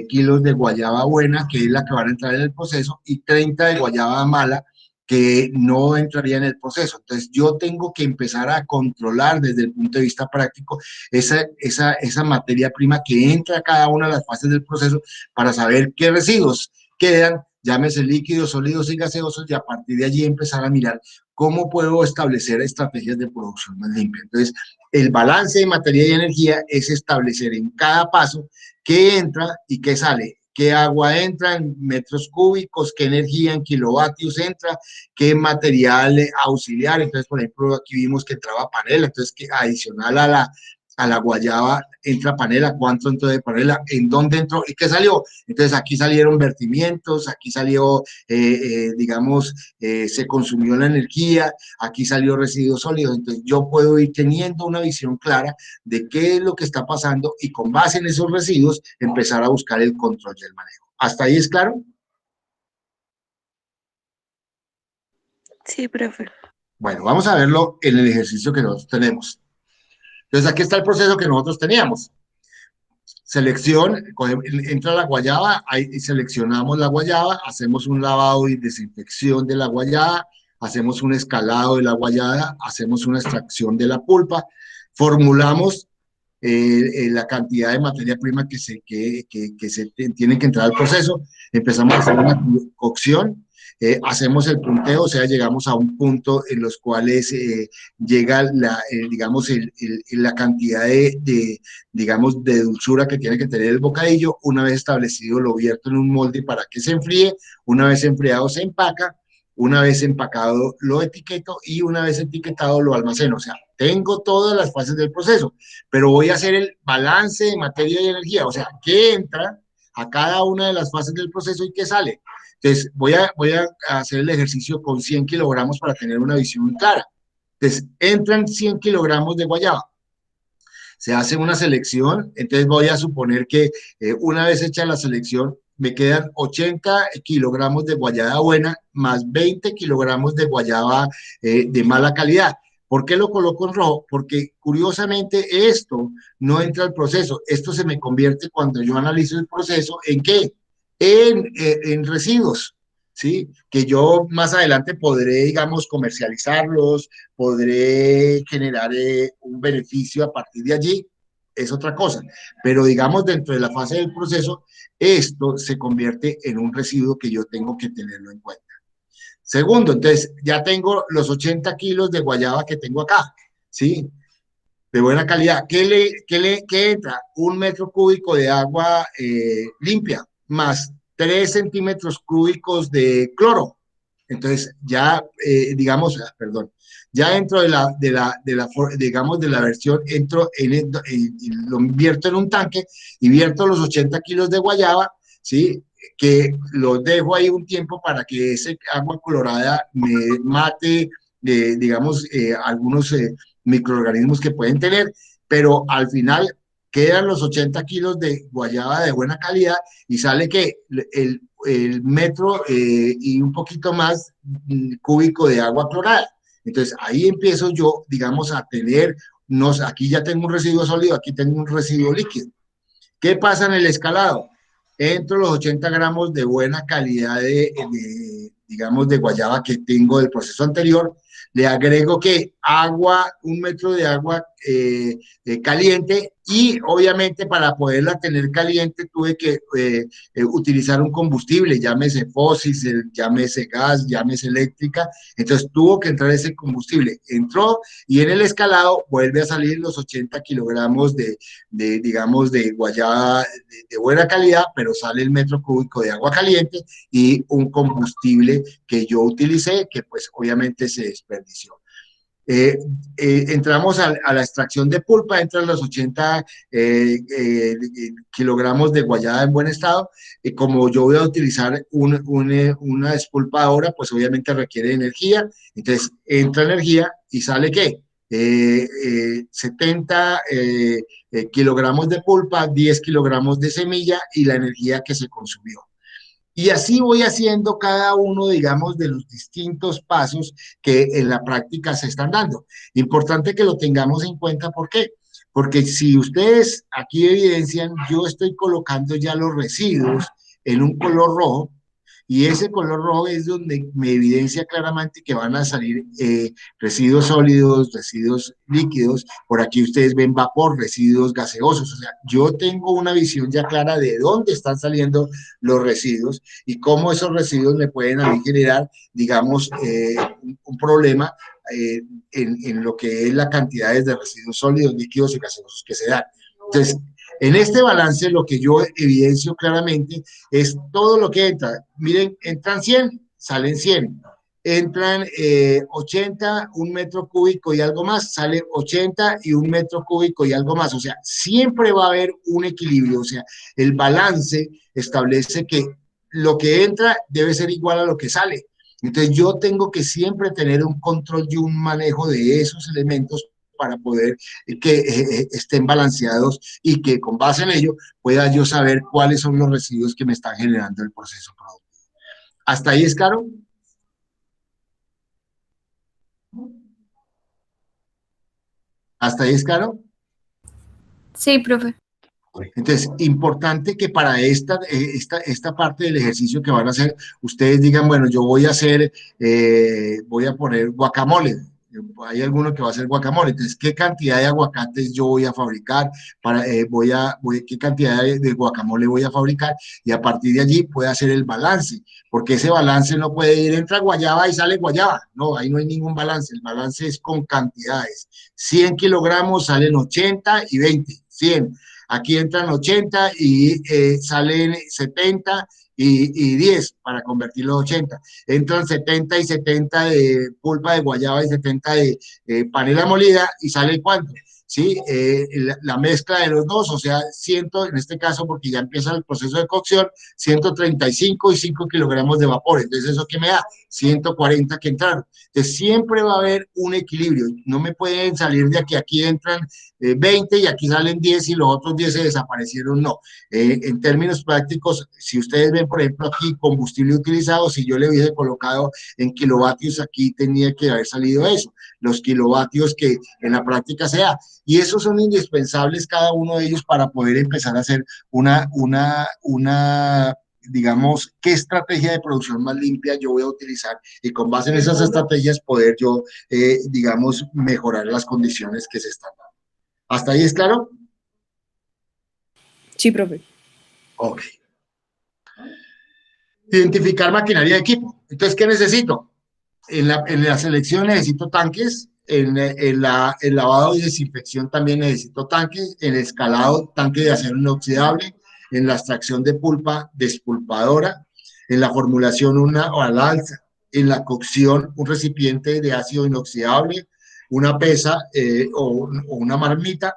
kilos de guayaba buena, que es la que van a entrar en el proceso, y 30 de guayaba mala, que no entraría en el proceso. Entonces, yo tengo que empezar a controlar desde el punto de vista práctico esa materia prima que entra a cada una de las fases del proceso para saber qué residuos quedan, llámese líquidos, sólidos y gaseosos, y a partir de allí empezar a mirar cómo puedo establecer estrategias de producción más limpia. Entonces, el balance de materia y energía es establecer en cada paso qué entra y qué sale, qué agua entra en metros cúbicos, qué energía en kilovatios entra, qué material auxiliar. Entonces, por ejemplo, aquí vimos que entraba panela, entonces que adicional a la guayaba entra panela, cuánto entró de panela, en dónde entró y qué salió. Entonces aquí salieron vertimientos, aquí salió, digamos, se consumió la energía, aquí salió residuos sólidos. Entonces yo puedo ir teniendo una visión clara de qué es lo que está pasando y con base en esos residuos empezar a buscar el control del manejo. ¿Hasta ahí es claro? Sí, profe. Bueno, vamos a verlo en el ejercicio que nosotros tenemos. Entonces aquí está el proceso que nosotros teníamos. Selección, entra la guayaba, ahí seleccionamos la guayaba, hacemos un lavado y desinfección de la guayaba, hacemos un escalado de la guayaba, hacemos una extracción de la pulpa, formulamos la cantidad de materia prima que se tiene que entrar al proceso, empezamos a hacer una cocción, hacemos el punteo, o sea, llegamos a un punto en los cuales llega digamos, la cantidad digamos, de dulzura que tiene que tener el bocadillo. Una vez establecido, lo vierto en un molde para que se enfríe, una vez enfriado se empaca, una vez empacado lo etiqueto y una vez etiquetado lo almaceno. O sea, tengo todas las fases del proceso, pero voy a hacer el balance de materia y energía, o sea, qué entra a cada una de las fases del proceso y qué sale. Entonces, voy a hacer el ejercicio con 100 kilogramos para tener una visión clara. Entonces, entran 100 kilogramos de guayaba, se hace una selección, entonces voy a suponer que una vez hecha la selección, me quedan 80 kilogramos de guayaba buena más 20 kilogramos de guayaba de mala calidad. ¿Por qué lo coloco en rojo? Porque curiosamente esto no entra al proceso. Esto se me convierte cuando yo analizo el proceso, ¿en qué? En residuos, ¿sí? Que yo más adelante podré, digamos, comercializarlos, podré generar un beneficio a partir de allí, es otra cosa. Pero digamos, dentro de la fase del proceso, esto se convierte en un residuo que yo tengo que tenerlo en cuenta. Segundo, entonces, ya tengo los 80 kilos de guayaba que tengo acá, ¿sí? De buena calidad. ¿Qué entra? Un metro cúbico de agua limpia, más 3 centímetros cúbicos de cloro. Entonces, ya, digamos, perdón, ya dentro digamos, de la versión, entro lo invierto en un tanque y vierto los 80 kilos de guayaba, ¿sí? Que los dejo ahí un tiempo para que ese agua colorada me mate, digamos, algunos microorganismos que pueden tener, pero al final quedan los 80 kilos de guayaba de buena calidad y sale que el metro y un poquito más cúbico de agua clorada. Entonces ahí empiezo yo, digamos, a tener, aquí ya tengo un residuo sólido, aquí tengo un residuo líquido. ¿Qué pasa en el escalado? Entro los 80 gramos de buena calidad digamos, de guayaba que tengo del proceso anterior, le agrego que agua, un metro de agua caliente y obviamente para poderla tener caliente tuve que utilizar un combustible, llámese fósil, llámese gas, llámese eléctrica, entonces tuvo que entrar ese combustible, entró y en el escalado vuelve a salir los 80 kilogramos digamos, de guayaba de buena calidad, pero sale el metro cúbico de agua caliente y un combustible que yo utilicé, que pues obviamente se desperdició. Entramos a la extracción de pulpa, entran los 80 kilogramos de guayaba en buen estado. Como yo voy a utilizar una despulpadora, pues obviamente requiere energía, entonces entra energía y sale ¿qué? 70 kilogramos de pulpa, 10 kilogramos de semilla y la energía que se consumió. Y así voy haciendo cada uno, digamos, de los distintos pasos que en la práctica se están dando. Importante que lo tengamos en cuenta, ¿por qué? Porque si ustedes aquí evidencian, yo estoy colocando ya los residuos en un color rojo, y ese color rojo es donde me evidencia claramente que van a salir residuos sólidos, residuos líquidos. Por aquí ustedes ven vapor, residuos gaseosos. O sea, yo tengo una visión ya clara de dónde están saliendo los residuos y cómo esos residuos me pueden a mí generar, digamos, un problema en lo que es la cantidad de residuos sólidos, líquidos y gaseosos que se dan. Entonces, en este balance lo que yo evidencio claramente es todo lo que entra. Miren, entran 100, salen 100. Entran 80, un metro cúbico y algo más, sale 80 y un metro cúbico y algo más. O sea, siempre va a haber un equilibrio. O sea, el balance establece que lo que entra debe ser igual a lo que sale. Entonces yo tengo que siempre tener un control y un manejo de esos elementos para poder que estén balanceados y que con base en ello pueda yo saber cuáles son los residuos que me están generando el proceso productivo. ¿Hasta ahí es claro? ¿Hasta ahí es claro? Sí, profe. Entonces, importante que para esta parte del ejercicio que van a hacer, ustedes digan, bueno, yo voy a hacer, voy a poner guacamole. Hay alguno que va a hacer guacamole. Entonces, ¿qué cantidad de aguacates yo voy a fabricar? ¿Qué cantidad de guacamole voy a fabricar? Y a partir de allí puede hacer el balance, porque ese balance no puede ir, entra guayaba y sale guayaba. No, ahí no hay ningún balance. El balance es con cantidades. 100 kilogramos salen 80 y 20, 100. Aquí entran 80 y salen 70 y 10 para convertirlo a 80. Entran 70 y 70 de pulpa de guayaba y 70 de panela molida y sale ¿cuánto? ¿Sí? La mezcla de los dos, o sea, 100, en este caso, porque ya empieza el proceso de cocción, 135 y 5 kilogramos de vapor. Entonces, ¿eso qué me da? 140 que entraron. Entonces, siempre va a haber un equilibrio. No me pueden salir de aquí entran 20 y aquí salen 10 y los otros 10 se desaparecieron, no. En términos prácticos, si ustedes ven, por ejemplo, aquí combustible utilizado, si yo le hubiese colocado en kilovatios, aquí tenía que haber salido eso, los kilovatios que en la práctica se da. Y esos son indispensables cada uno de ellos para poder empezar a hacer digamos, qué estrategia de producción más limpia yo voy a utilizar y con base en esas estrategias poder yo, digamos, mejorar las condiciones que se están dando. ¿Hasta ahí es claro? Sí, profe. Ok. Identificar maquinaria de equipo. Entonces, ¿qué necesito? En la selección necesito tanques, el lavado y desinfección también necesito tanques, en el escalado, tanque de acero inoxidable, en la extracción de pulpa, despulpadora, en la formulación una balanza, en la cocción un recipiente de ácido inoxidable, una pesa o una marmita,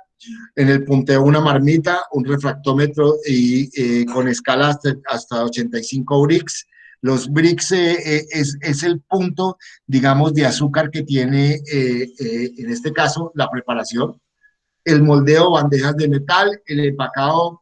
en el punteo una marmita, un refractómetro y con escala hasta 85 bricks. Los bricks es el punto, digamos, de azúcar que tiene, en este caso, la preparación, el moldeo, bandejas de metal, el empacado,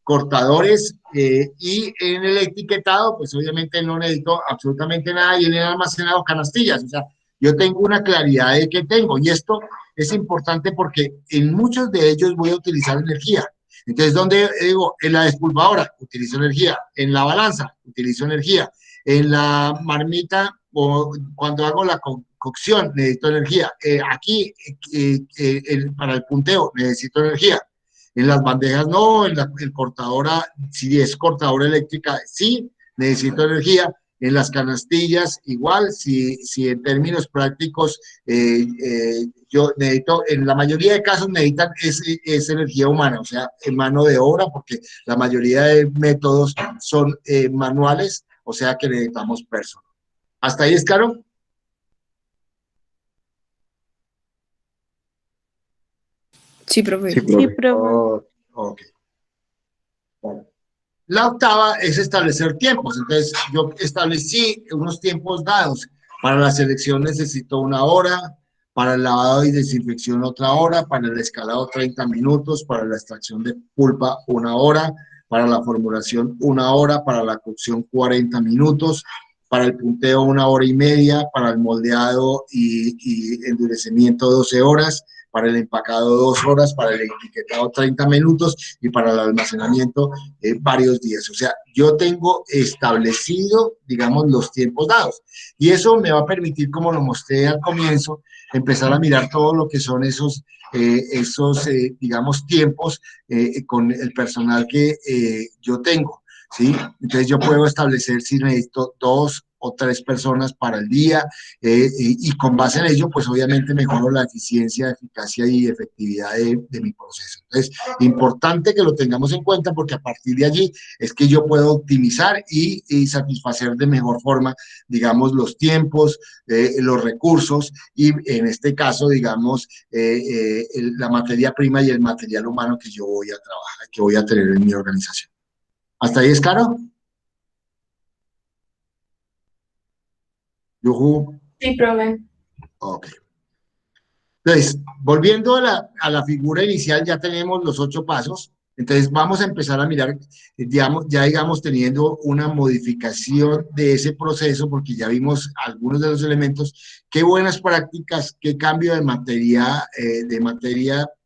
cortadores y en el etiquetado, pues obviamente no necesito absolutamente nada y en el almacenado canastillas. O sea, yo tengo una claridad de qué tengo y esto es importante porque en muchos de ellos voy a utilizar energía. Entonces, ¿dónde digo? En la despulpadora utilizo energía, en la balanza utilizo energía, en la marmita o cuando hago la cocción necesito energía, aquí para el punteo necesito energía, en las bandejas no, el cortadora, si es cortadora eléctrica, sí, necesito energía, en las canastillas igual, si en términos prácticos yo necesito, en la mayoría de casos necesitan es energía humana, o sea, en mano de obra, porque la mayoría de métodos son manuales, o sea que necesitamos personas. ¿Hasta ahí es claro? Sí, profe. Sí, Sí, profe. profe. Ok. Bueno. La octava es establecer tiempos. Entonces, yo establecí unos tiempos dados. Para la selección necesito 1 hora, para el lavado y desinfección 1 hora, para el escalado 30 minutos, para la extracción de pulpa 1 hora, para la formulación 1 hora, para la cocción 40 minutos, para el punteo 1 hora y media, para el moldeado y endurecimiento 12 horas, para el empacado 2 horas, para el etiquetado 30 minutos y para el almacenamiento varios días. O sea, yo tengo establecido, digamos, los tiempos dados. Y eso me va a permitir, como lo mostré al comienzo, empezar a mirar todo lo que son digamos, tiempos con el personal que yo tengo, ¿sí? Entonces yo puedo establecer si necesito 2 o 3 personas para el día y con base en ello, pues obviamente mejoro la eficiencia, eficacia y efectividad de mi proceso. Entonces, importante que lo tengamos en cuenta porque a partir de allí es que yo puedo optimizar y satisfacer de mejor forma, digamos, los tiempos, los recursos y en este caso, digamos, la materia prima y el material humano que yo voy a trabajar, que voy a tener en mi organización. ¿Hasta ahí es claro? Yuhu. Sí, profe. Ok. Entonces, volviendo a la figura inicial, ya tenemos los 8 pasos. Entonces, vamos a empezar a mirar, digamos, ya digamos, teniendo una modificación de ese proceso, porque ya vimos algunos de los elementos, qué buenas prácticas, qué cambio de materia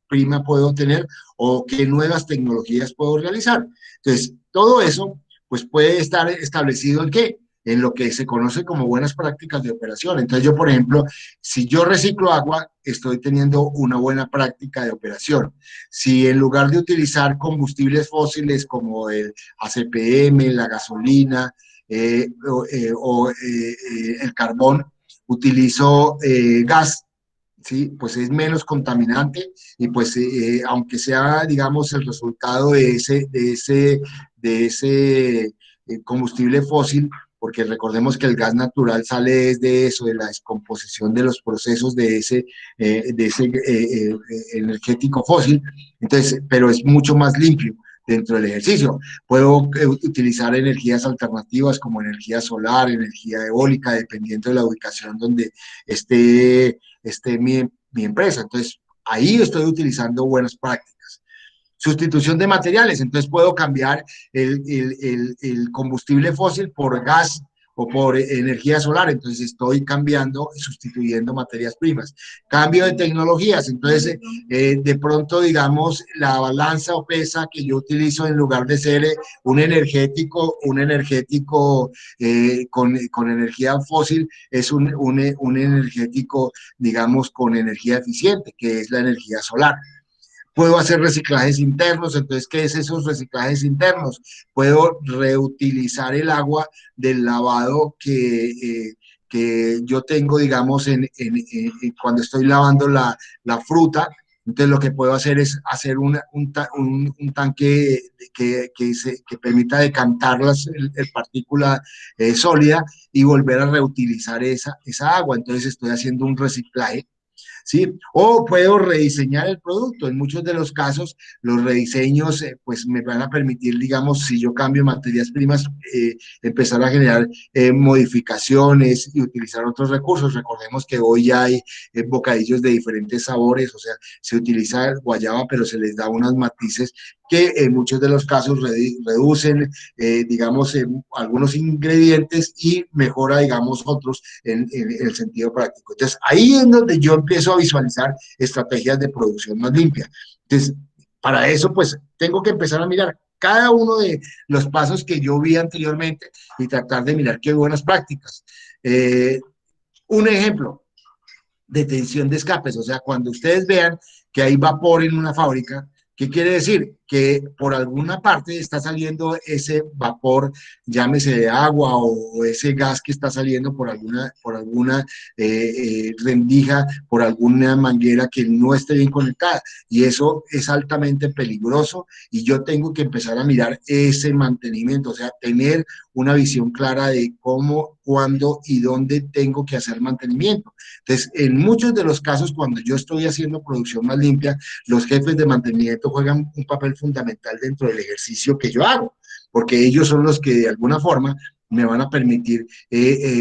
prima puedo tener o qué nuevas tecnologías puedo realizar. Entonces, todo eso, pues puede estar establecido en qué, en lo que se conoce como buenas prácticas de operación. Entonces, yo, por ejemplo, si yo reciclo agua, estoy teniendo una buena práctica de operación. Si en lugar de utilizar combustibles fósiles como el ACPM, la gasolina el carbón, utilizo gas, ¿sí? Pues es menos contaminante y pues aunque sea, digamos, el resultado de ese combustible fósil, porque recordemos que el gas natural sale desde eso, de la descomposición de los procesos de ese energético fósil, entonces, pero es mucho más limpio dentro del ejercicio. Puedo utilizar energías alternativas como energía solar, energía eólica, dependiendo de la ubicación donde esté mi empresa. Entonces, ahí estoy utilizando buenas prácticas. Sustitución de materiales, entonces puedo cambiar el combustible fósil por gas o por energía solar, entonces estoy cambiando y sustituyendo materias primas. Cambio de tecnologías, entonces de pronto, digamos, la balanza o pesa que yo utilizo en lugar de ser un energético con energía fósil, es un energético, digamos, con energía eficiente, que es la energía solar. Puedo hacer reciclajes internos, entonces, ¿qué es esos reciclajes internos? Puedo reutilizar el agua del lavado que yo tengo, digamos, cuando estoy lavando la fruta. Entonces, lo que puedo hacer es hacer un tanque que permita decantar el partícula sólida y volver a reutilizar esa agua. Entonces, estoy haciendo un reciclaje, ¿sí? O puedo rediseñar el producto. En muchos de los casos, los rediseños pues me van a permitir, digamos, si yo cambio materias primas, empezar a generar modificaciones y utilizar otros recursos. Recordemos que hoy ya hay bocadillos de diferentes sabores, o sea, se utiliza guayaba, pero se les da unos matices que en muchos de los casos reducen, digamos, algunos ingredientes y mejora, digamos, otros en el sentido práctico. Entonces, ahí es donde yo empiezo a visualizar estrategias de producción más limpia. Entonces, para eso, pues, tengo que empezar a mirar cada uno de los pasos que yo vi anteriormente y tratar de mirar qué buenas prácticas. Un ejemplo, detención de escapes, o sea, cuando ustedes vean que hay vapor en una fábrica, ¿qué quiere decir? que por alguna parte está saliendo ese vapor, llámese de agua o ese gas que está saliendo por alguna rendija, por alguna manguera que no esté bien conectada. Y eso es altamente peligroso y yo tengo que empezar a mirar ese mantenimiento, o sea, tener una visión clara de cómo, cuándo y dónde tengo que hacer mantenimiento. Entonces, en muchos de los casos, cuando yo estoy haciendo producción más limpia, los jefes de mantenimiento juegan un papel fundamental dentro del ejercicio que yo hago, porque ellos son los que de alguna forma me van a permitir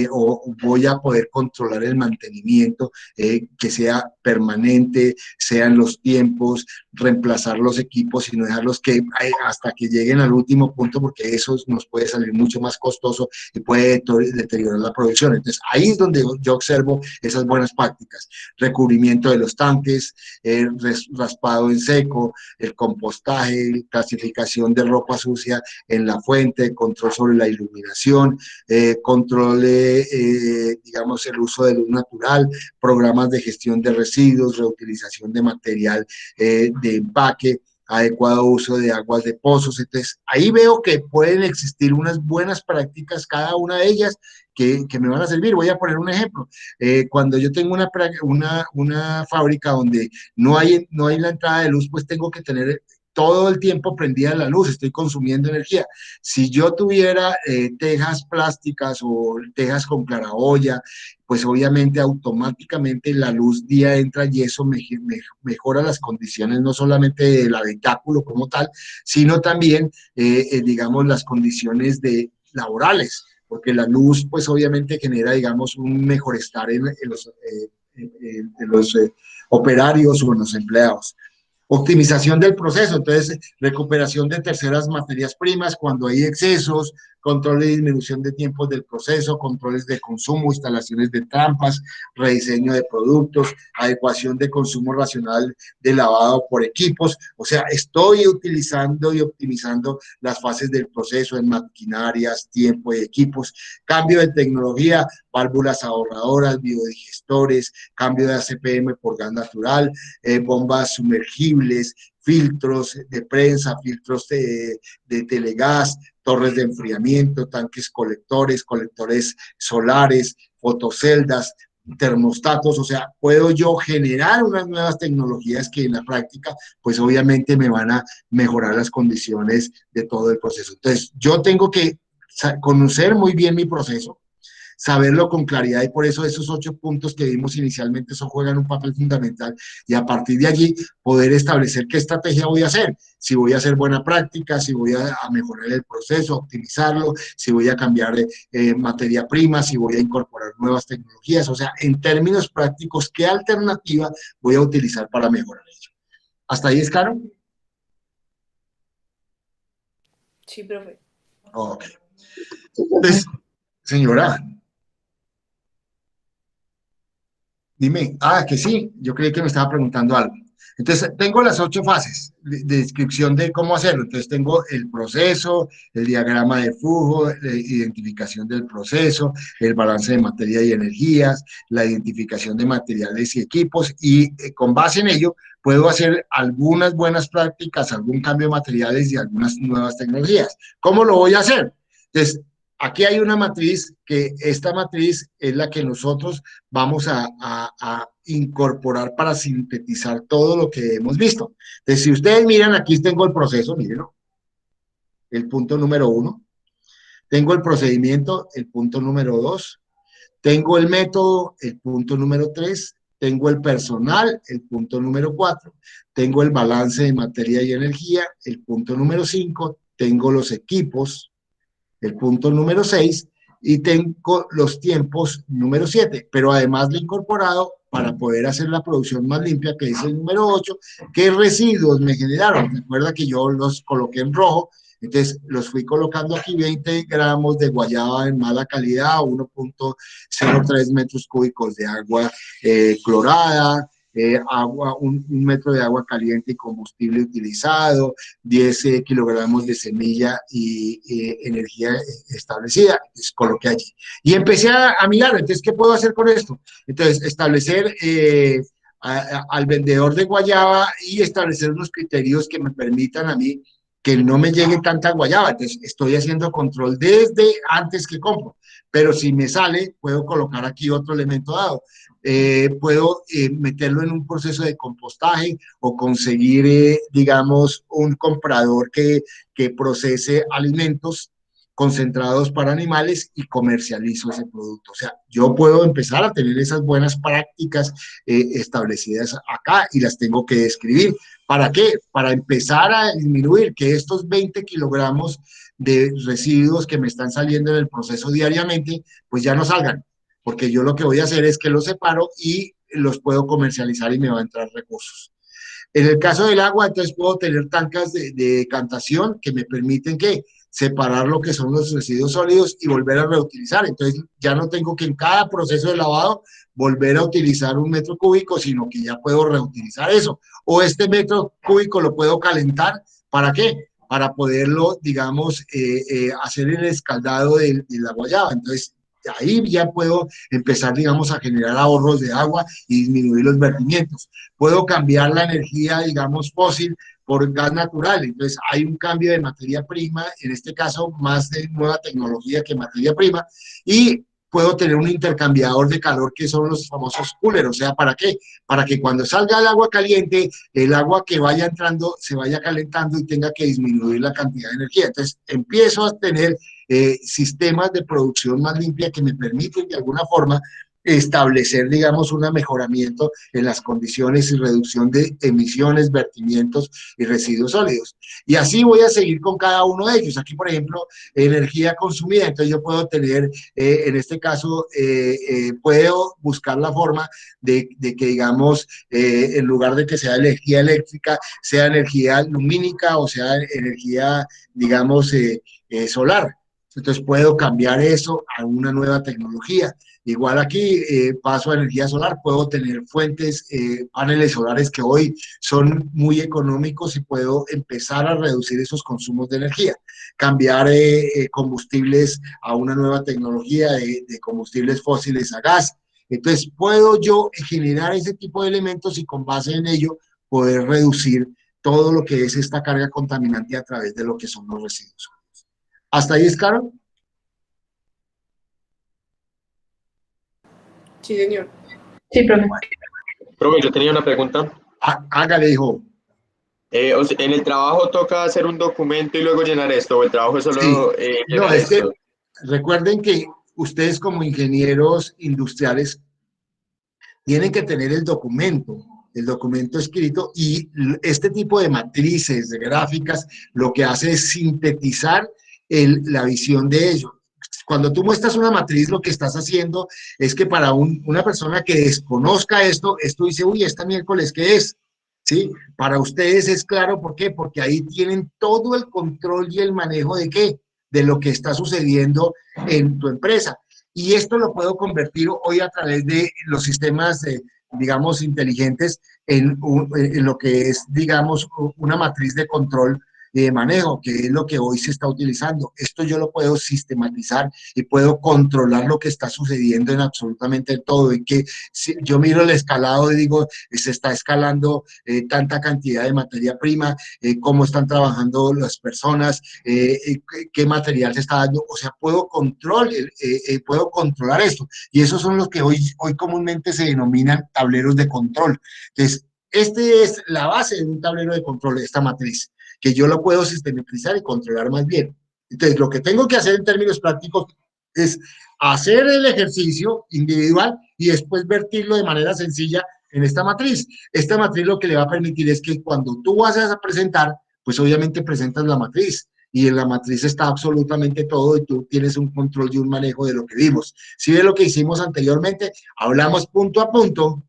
o voy a poder controlar el mantenimiento, que sea permanente, sean los tiempos, reemplazar los equipos y no dejarlos que hasta que lleguen al último punto, porque eso nos puede salir mucho más costoso y puede deteriorar la producción. Entonces, ahí es donde yo observo esas buenas prácticas: recubrimiento de los tanques, raspado en seco, el compostaje, clasificación de ropa sucia en la fuente, control sobre la iluminación, control digamos, el uso de luz natural, programas de gestión de residuos, reutilización de material de empaque, adecuado uso de aguas de pozos. Entonces, ahí veo que pueden existir unas buenas prácticas, cada una de ellas, que me van a servir. Voy a poner un ejemplo. Cuando yo tengo una fábrica donde no hay la entrada de luz, pues tengo que tener todo el tiempo prendida la luz, estoy consumiendo energía. Si yo tuviera tejas plásticas o tejas con claraboya, pues obviamente automáticamente la luz día entra y eso mejora las condiciones no solamente del habitáculo como tal, sino también, digamos, las condiciones laborales, porque la luz pues obviamente genera, digamos, un mejor estar en los operarios o en los empleados. Optimización del proceso, entonces recuperación de terceras materias primas cuando hay excesos, control de disminución de tiempos del proceso, controles de consumo, instalaciones de trampas, rediseño de productos, adecuación de consumo racional de lavado por equipos. O sea, estoy utilizando y optimizando las fases del proceso en maquinarias, tiempo y equipos, cambio de tecnología, válvulas ahorradoras, biodigestores, cambio de ACPM por gas natural, bombas sumergibles, filtros de prensa, filtros de telegas, torres de enfriamiento, tanques colectores solares, fotoceldas, termostatos. O sea, puedo yo generar unas nuevas tecnologías que en la práctica, pues obviamente me van a mejorar las condiciones de todo el proceso. Entonces, yo tengo que conocer muy bien mi proceso, saberlo con claridad, y por eso esos 8 puntos que vimos inicialmente juegan un papel fundamental, y a partir de allí poder establecer qué estrategia voy a hacer, si voy a hacer buena práctica, si voy a mejorar el proceso, optimizarlo, si voy a cambiar materia prima, si voy a incorporar nuevas tecnologías. O sea, en términos prácticos, ¿qué alternativa voy a utilizar para mejorar ello? ¿Hasta ahí es claro? Sí, profe. Ok. Entonces, señora, dime, que sí, yo creí que me estaba preguntando algo. Entonces, tengo las 8 fases de descripción de cómo hacerlo. Entonces, tengo el proceso, el diagrama de flujo, la identificación del proceso, el balance de materia y energías, la identificación de materiales y equipos, y con base en ello, puedo hacer algunas buenas prácticas, algún cambio de materiales y algunas nuevas tecnologías. ¿Cómo lo voy a hacer? Entonces, aquí hay una matriz, que esta matriz es la que nosotros vamos a incorporar para sintetizar todo lo que hemos visto. Entonces, si ustedes miran, aquí tengo el proceso, mírenlo, el punto número 1. Tengo el procedimiento, el punto número 2. Tengo el método, el punto número 3. Tengo el personal, el punto número 4. Tengo el balance de materia y energía, el punto número 5. Tengo los equipos, el punto número 6, y tengo los tiempos número 7, pero además le he incorporado, para poder hacer la producción más limpia, que es el número 8, qué residuos me generaron. Recuerda que yo los coloqué en rojo, entonces los fui colocando aquí: 20 gramos de guayaba en mala calidad, 1.03 metros cúbicos de agua clorada, un metro de agua caliente y combustible utilizado, 10 kilogramos de semilla y energía establecida. Entonces coloqué allí y empecé a mirar. Entonces, ¿qué puedo hacer con esto? Entonces, establecer al vendedor de guayaba y establecer unos criterios que me permitan a mí que no me llegue tanta guayaba. Entonces, estoy haciendo control desde antes que compro. Pero si me sale, puedo colocar aquí otro elemento dado. Puedo meterlo en un proceso de compostaje o conseguir, digamos, un comprador que procese alimentos concentrados para animales y comercializo ese producto. O sea, yo puedo empezar a tener esas buenas prácticas establecidas acá y las tengo que describir. ¿Para qué? Para empezar a disminuir que estos 20 kilogramos de residuos que me están saliendo en el proceso diariamente, pues ya no salgan, porque yo lo que voy a hacer es que los separo y los puedo comercializar y me va a entrar recursos. En el caso del agua, entonces puedo tener tanques de decantación que me permiten que separar lo que son los residuos sólidos y volver a reutilizar. Entonces ya no tengo que en cada proceso de lavado volver a utilizar un metro cúbico, sino que ya puedo reutilizar eso. O este metro cúbico lo puedo calentar. ¿Para qué? Para poderlo, digamos, hacer el escaldado de la guayaba. Entonces, ahí ya puedo empezar, digamos, a generar ahorros de agua y disminuir los vertimientos. Puedo cambiar la energía, digamos, fósil por gas natural. Entonces, hay un cambio de materia prima, en este caso, más de nueva tecnología que materia prima, y puedo tener un intercambiador de calor que son los famosos coolers. O sea, ¿para qué? Para que cuando salga el agua caliente, el agua que vaya entrando se vaya calentando y tenga que disminuir la cantidad de energía. Entonces, empiezo a tener sistemas de producción más limpia que me permiten de alguna forma establecer, digamos, un mejoramiento en las condiciones y reducción de emisiones, vertimientos y residuos sólidos. Y así voy a seguir con cada uno de ellos. Aquí, por ejemplo, energía consumida. Entonces yo puedo tener, en este caso, puedo buscar la forma de que, digamos, en lugar de que sea energía eléctrica, sea energía lumínica o sea energía, digamos, solar. Entonces puedo cambiar eso a una nueva tecnología. Igual aquí paso a energía solar, puedo tener fuentes, paneles solares que hoy son muy económicos y puedo empezar a reducir esos consumos de energía. Cambiar combustibles a una nueva tecnología de combustibles fósiles a gas. Entonces puedo yo generar ese tipo de elementos y con base en ello poder reducir todo lo que es esta carga contaminante a través de lo que son los residuos. ¿Hasta ahí es claro? Sí, señor. Sí, profe. Profe, yo tenía una pregunta. Hágale, hijo. O sea, ¿en el trabajo toca hacer un documento y luego llenar esto? ¿O el trabajo es Sí. solo No, llenar es que esto? recuerden que ustedes como ingenieros industriales tienen que tener el documento escrito y este tipo de matrices, de gráficas, lo que hace es sintetizar la visión de ello. Cuando tú muestras una matriz, lo que estás haciendo es que para una persona que desconozca esto dice, uy, esta miércoles, ¿qué es? ¿Sí? Para ustedes es claro, ¿por qué? Porque ahí tienen todo el control y el manejo de ¿qué? De lo que está sucediendo en tu empresa. Y esto lo puedo convertir hoy a través de los sistemas, digamos, inteligentes en lo que es, digamos, una matriz de control y de manejo, que es lo que hoy se está utilizando. Esto yo lo puedo sistematizar y puedo controlar lo que está sucediendo en absolutamente todo. Y que si yo miro el escalado y digo, se está escalando tanta cantidad de materia prima, cómo están trabajando las personas, qué material se está dando. O sea, puedo controlar esto. Y esos son los que hoy comúnmente se denominan tableros de control. Entonces, este es la base de un tablero de control, esta matriz, que yo lo puedo sistematizar y controlar más bien. Entonces, lo que tengo que hacer en términos prácticos es hacer el ejercicio individual y después vertirlo de manera sencilla en esta matriz. Esta matriz lo que le va a permitir es que cuando tú vas a presentar, pues obviamente presentas la matriz y en la matriz está absolutamente todo y tú tienes un control y un manejo de lo que vimos. Si ves lo que hicimos anteriormente, hablamos punto a punto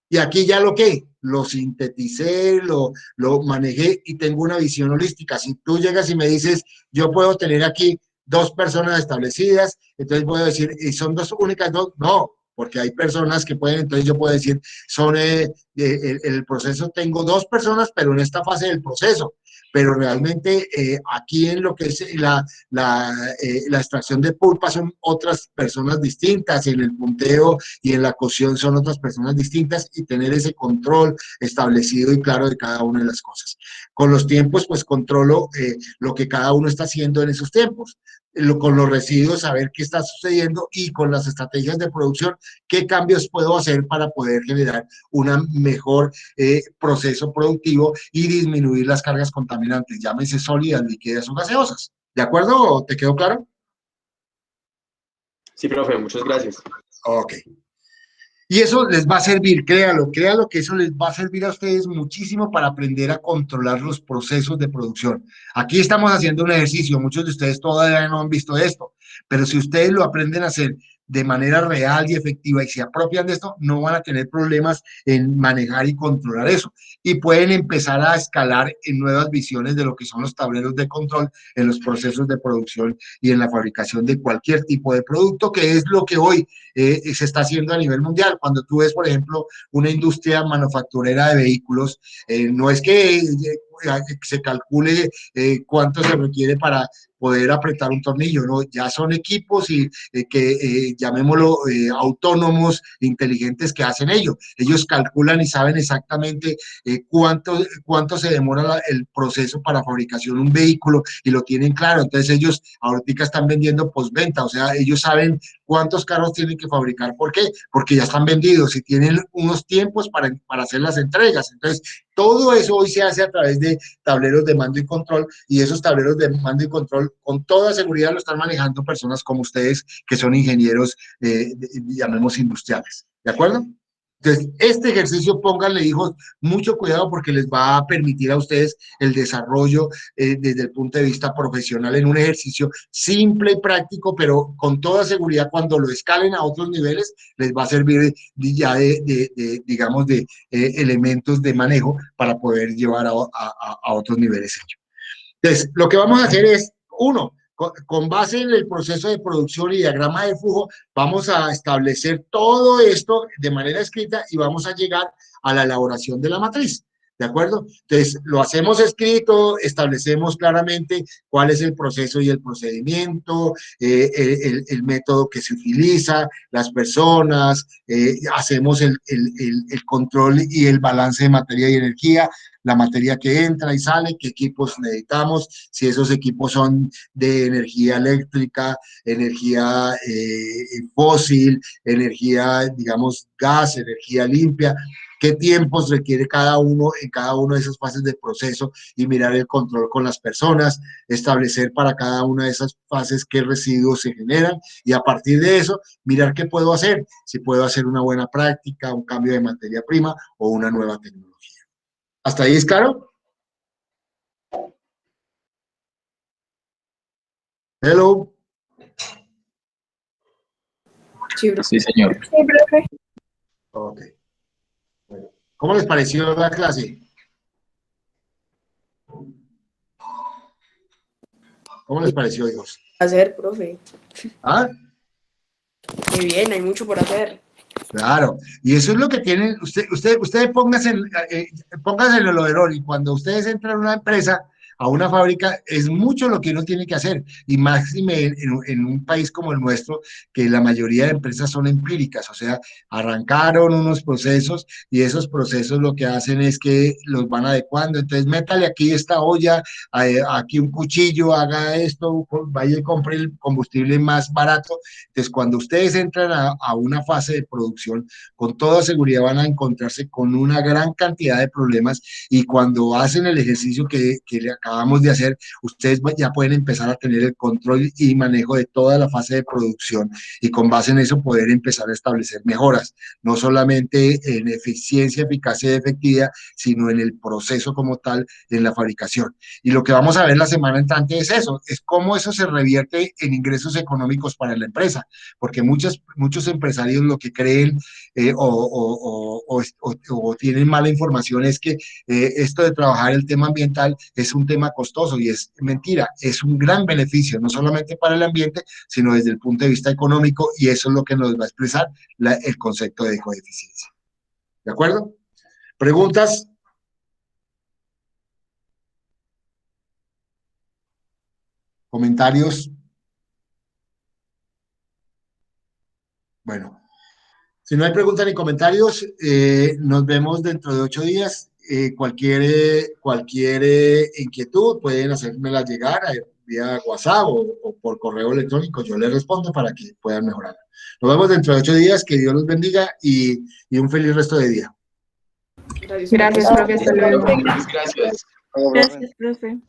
y aquí ya lo sinteticé, lo manejé y tengo una visión holística. Si tú llegas y me dices, yo puedo tener aquí 2 personas establecidas, entonces voy a decir, ¿y son 2 únicas 2? No, porque hay personas que pueden, entonces yo puedo decir, son el proceso, tengo 2 personas, pero en esta fase del proceso. pero realmente aquí en lo que es la extracción de pulpa son otras personas distintas, en el punteo y en la cocción son otras personas distintas, y tener ese control establecido y claro de cada una de las cosas. Con los tiempos, pues controlo lo que cada uno está haciendo en esos tiempos. Con los residuos, saber qué está sucediendo, y con las estrategias de producción, qué cambios puedo hacer para poder generar un mejor proceso productivo y disminuir las cargas contaminantes, llámese sólidas, líquidas o gaseosas. ¿De acuerdo? ¿Te quedó claro? Sí, profe, muchas gracias. Ok. Y eso les va a servir, créalo, créalo que eso les va a servir a ustedes muchísimo para aprender a controlar los procesos de producción. Aquí estamos haciendo un ejercicio, muchos de ustedes todavía no han visto esto, pero si ustedes lo aprenden a hacer de manera real y efectiva y se apropian de esto, no van a tener problemas en manejar y controlar eso. Y pueden empezar a escalar en nuevas visiones de lo que son los tableros de control en los procesos de producción y en la fabricación de cualquier tipo de producto, que es lo que hoy se está haciendo a nivel mundial. Cuando tú ves, por ejemplo, una industria manufacturera de vehículos, no es que se calcule cuánto se requiere para poder apretar un tornillo, ¿no? Ya son equipos y llamémoslo autónomos, inteligentes, que hacen ello. Ellos calculan y saben exactamente cuánto se demora el proceso para fabricación de un vehículo, y lo tienen claro. Entonces ellos ahorita están vendiendo postventa, o sea, ellos saben cuántos carros tienen que fabricar. ¿Por qué? Porque ya están vendidos y tienen unos tiempos para hacer las entregas. Entonces, todo eso hoy se hace a través de tableros de mando y control, y esos tableros de mando y control con toda seguridad lo están manejando personas como ustedes, que son ingenieros, llamemos industriales. ¿De acuerdo? Entonces, este ejercicio, pónganle, hijos, mucho cuidado, porque les va a permitir a ustedes el desarrollo desde el punto de vista profesional, en un ejercicio simple y práctico, pero con toda seguridad cuando lo escalen a otros niveles, les va a servir ya digamos, de elementos de manejo para poder llevar a otros niveles. Entonces, lo que vamos a hacer es, uno, con base en el proceso de producción y diagrama de flujo, vamos a establecer todo esto de manera escrita y vamos a llegar a la elaboración de la matriz. ¿De acuerdo? Entonces, lo hacemos escrito, establecemos claramente cuál es el proceso y el procedimiento, el método que se utiliza, las personas, hacemos el control y el balance de materia y energía, la materia que entra y sale, qué equipos necesitamos, si esos equipos son de energía eléctrica, energía fósil, energía, digamos, gas, energía limpia, qué tiempos requiere cada uno en cada una de esas fases del proceso, y mirar el control con las personas, establecer para cada una de esas fases qué residuos se generan, y a partir de eso, mirar qué puedo hacer, si puedo hacer una buena práctica, un cambio de materia prima o una nueva tecnología. ¿Hasta ahí es claro? Hello. Sí, profe. Sí, señor. Sí, profe. Ok. Bueno, ¿cómo les pareció la clase? ¿Cómo les pareció, hijos? Hacer, profe. ¿Ah? Muy bien, hay mucho por hacer. Claro, y eso es lo que tienen, usted póngase en el overol, y cuando ustedes entran a una empresa, a una fábrica, es mucho lo que uno tiene que hacer, y máxime en un país como el nuestro, que la mayoría de empresas son empíricas, o sea, arrancaron unos procesos, y esos procesos lo que hacen es que los van adecuando. Entonces métale aquí esta olla, aquí un cuchillo, haga esto, vaya y compre el combustible más barato. Entonces, cuando ustedes entran a una fase de producción, con toda seguridad van a encontrarse con una gran cantidad de problemas, y cuando hacen el ejercicio que le acabamos de hacer, ustedes ya pueden empezar a tener el control y manejo de toda la fase de producción, y con base en eso poder empezar a establecer mejoras, no solamente en eficiencia, eficacia y efectividad, sino en el proceso como tal, en la fabricación. Y lo que vamos a ver la semana entrante es eso, es cómo eso se revierte en ingresos económicos para la empresa, porque muchos empresarios lo que creen o tienen mala información es que esto de trabajar el tema ambiental es un tema costoso, y es mentira, es un gran beneficio, no solamente para el ambiente, sino desde el punto de vista económico, y eso es lo que nos va a expresar el concepto de ecoeficiencia. ¿De acuerdo? ¿Preguntas? ¿Comentarios? Bueno, si no hay preguntas ni comentarios, nos vemos dentro de 8 días. Cualquier inquietud pueden hacérmela llegar vía WhatsApp o por correo electrónico. Yo les respondo para que puedan mejorar. Nos vemos dentro de 8 días. Que Dios los bendiga y un feliz resto de día. Gracias, profe. Hasta luego. Gracias. Gracias, profe.